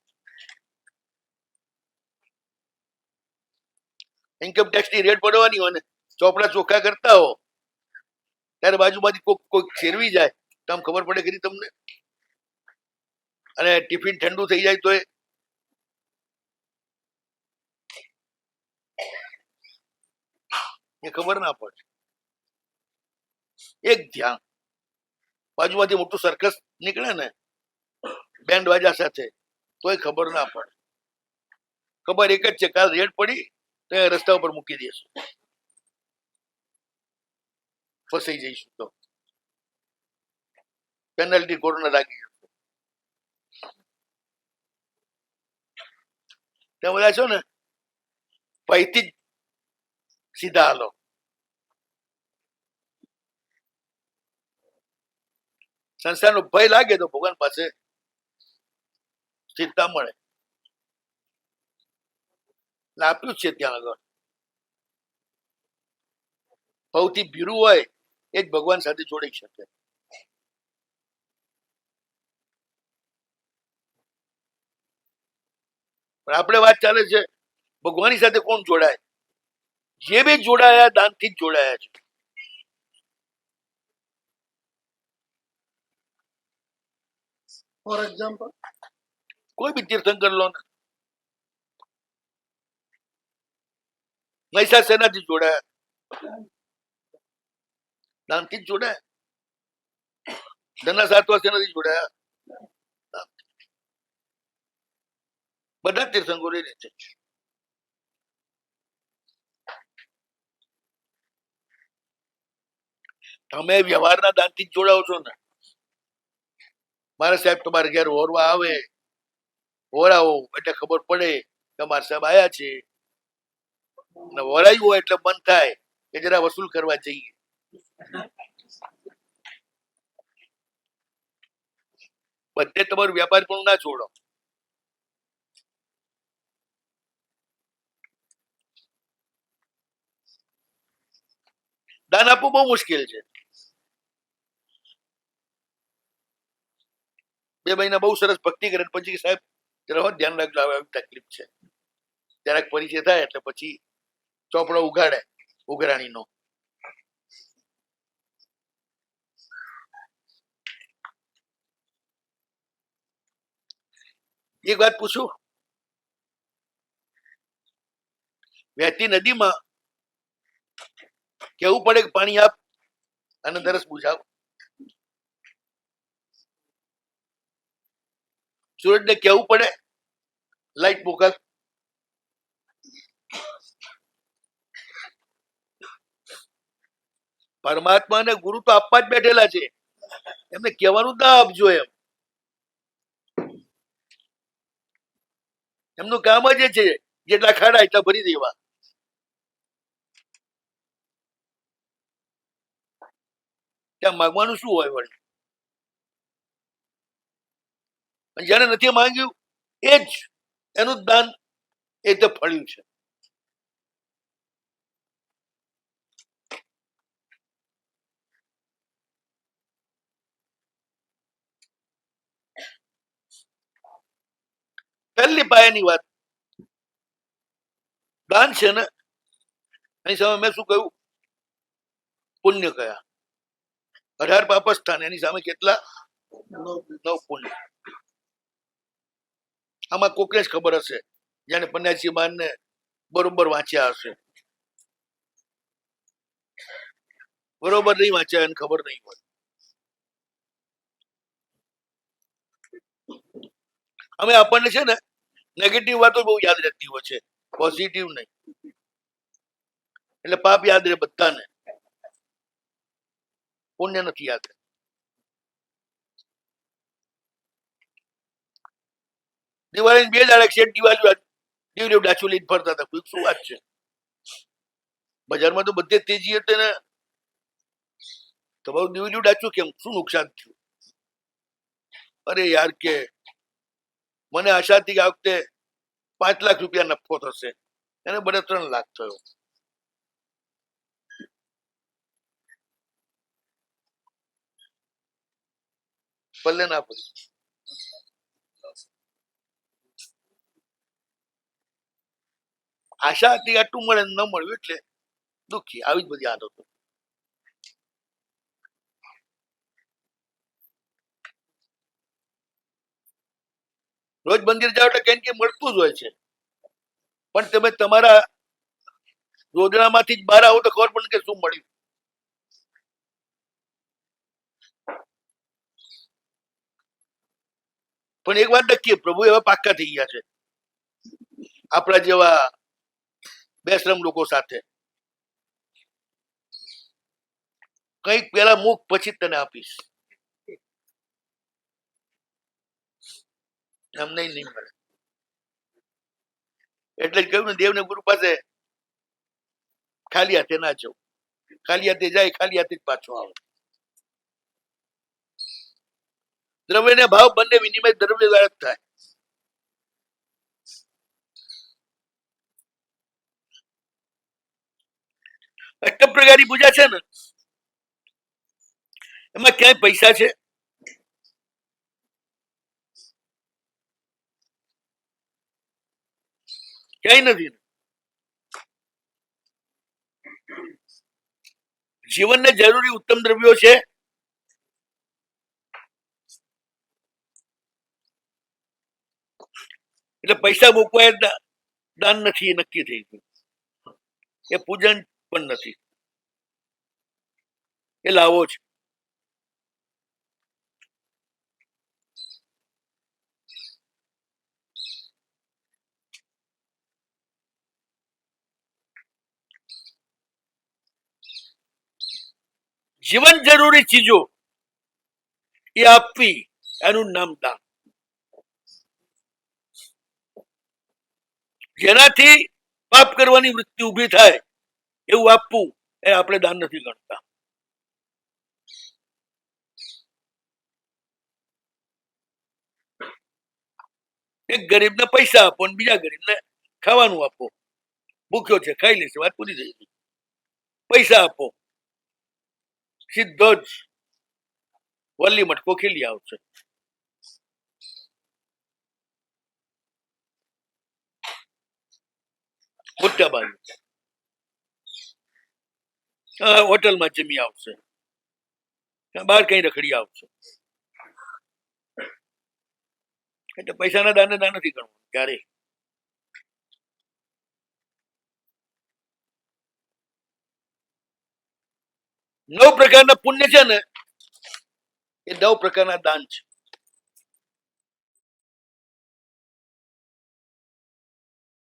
ઇન્કમ ટેક્સ ની રેટ પડવાની હોય ને ચોપડા ચોખ્ખા કરતા હો ત્યારે બાજુમાંથી કોઈક ફેરવી જાય તો આમ ખબર પડે ખરી તમને? અને ટિફિન ઠંડુ થઈ જાય તો એ ખબર ના પડે. એક ધ્યાન, બાજુમાંથી મોટું સર્કસ નીકળે ને બેન્ડ વાજા સાથે તોય ખબર ના પડે. ખબર એક જ છે, કાલ રેડ પડી તો એ રસ્તા ઉપર મૂકી દઈશું, ફસાઈ જઈશું તો પેનલ્ટી કોરોના લાગી જશે. ત્યાં બધા છો ને પૈથી જ સીધા હાલો. સંસારનો ભય લાગે તો ભગવાન પાસે સ્થિરતા મળે. આપ્યું જ છે ત્યાં આગળ. સૌથી ભીરું હોય એ જ ભગવાન સાથે જોડી શકે. પણ આપણે વાત ચાલે છે ભગવાનની સાથે કોણ જોડાય? જે બી જોડાયા દાનથી જ જોડાયા છે. ફોર એક્ઝામ્પલ, કોઈ બી તીર્થંકર લો ને, મહિષા સેનાથી જોડાયા, દાનથી જ જોડાયા. ધના સાતવા સેનાથી જોડાયા. બધા તીર્થંકરો એ રીતે છે. તમે વ્યવહારના દાનથી જ જોડાઓ છો ને. મારા સાહેબ તમારે ઘેર ઓરવા આવે, ઓરાવો એટલે ખબર પડે કે મારા સાહેબ આયા છે. વરાયું હોય એટલે મન થાય કે જરા વસૂલ કરવા જઈએ. બધે તમારું વ્યાપાર પણ ના છોડો. દાન આપવું બહુ મુશ્કેલ છે. 2 મહિના બહુ સરસ ભક્તિ કરે પછી સાહેબ જરા ધ્યાન રાખજો, આવી તકલીફ છે. જરાક પરિચય થાય એટલે પછી ચોપડો ઉઘાડે ઉઘરાણીનો. એક વાત પૂછું, વહેતી નદીમાં કેવું પડે કે પાણી આપ અને તરસ બુઝાવ? સૂરજને કેવું પડે લાઈટ મોકલ? પરમાત્મા ને ગુરુ તો આપવા જ બેઠેલા છે, એમને કહેવાનું ના આપજો એમ. એમનું કામ જ છે જેટલા ખાડા એટલા ભરી દેવા. ત્યાં માંગવાનું શું હોય વળી? જેને નથી માંગ્યું એ જ એનું દાન એ તો ફળ્યું છે. પહેલી પાયાની વાત દાન છે ને, એની સામે મેં શું કહ્યું? પુણ્ય કયા? 18 પાપસ્થાન, એની સામે કેટલા? 9 પુણ્ય. આમાં કોકને જ ખબર હશે જેને પન્યાસી બાર ને બરોબર વાંચ્યા હશે. બરોબર નહીં વાંચ્યા એને ખબર નહીં હોય. અમે આપણને છે ને નેગેટિવ વાતો બહુ યાદ રહેતી હોય છે, પોઝિટિવ નહીં. એટલે પાપ યાદ રહે બધાને. પુણ્ય નથી યાદ. દિવાળી 2 દાડા શેઠ દિવાળી ડાચું લઈને ફરતા હતા. કોઈ શું વાત છે? બજારમાં તો બધે તેજી હતી ને તમારું દિવાળી ડાચું કેમ? શું નુકસાન થયું? અરે યાર કે મને આશા હતી કે આ વખતે 5 લાખ રૂપિયા નફો થશે, એને બને 3 લાખ થયો. પલ્લે ના પડી. આશા હતી આટલું મળે ન મળ્યું એટલે દુઃખી. આવી જ બધી આદતો. રોજ મંદિર જાઓ એટલે કઈ કઈ મળતું જ હોય છે, પણ તમે તમારા રોજણામાંથી જ બહાર આવો તો ખબર પડે કે શું મળ્યું. પણ એક વાત નક્કી, પ્રભુ એવા પાક્કા થઈ ગયા છે આપણા જેવા બેશ્રમ લોકો સાથે. કઈક પેલા મુક પછી તને આપીશ, એમ નહીં મળે. એટલે જ કહ્યું ને, દેવ ને ગુરુ પાસે ખાલી હાથે ના જવું. ખાલી હાથે જાય, ખાલી હાથે જ પાછો આવે. દ્રવ્ય ને ભાવ બંને વિનિમય દ્રવ્ય દ્વારા જ થાય. અષ્ટમ પ્રકારની પૂજા છે ને, એમાં ક્યાંય પૈસા છે? ક્યાંય નથી. જીવનને જરૂરી ઉત્તમ દ્રવ્યો છે. એટલે પૈસા મૂકવા એ દાન નથી, એ નક્કી થઈ ગયું. એ પૂજન પણ નથી, એ લાવો છે. જીવન જરૂરી ચીજો એ આપવી, એનું નામ દાન. જેનાથી પાપ કરવાની વૃત્તિ ઉભી થાય એવું આપવું એ આપણે દાન નથી ગણતા. એક ગરીબને પૈસા આપો અને બીજા ગરીબને ખાવાનું આપો. ભૂખ્યો છે, ખાઈ લેશે, વાત પૂરી થઈ ગઈ. પૈસા આપો, સીધો જ વલ્લી મટકો ખીલી આવશે. મોટા ભાગે હોટલમાં જમી આવશે, બહાર કઈ રખડી આવશે. એટલે પૈસાના દાન નથી ગણવું ક્યારે. નવ પ્રકારના પુણ્ય છે ને, એ 9 પ્રકારના દાન છે.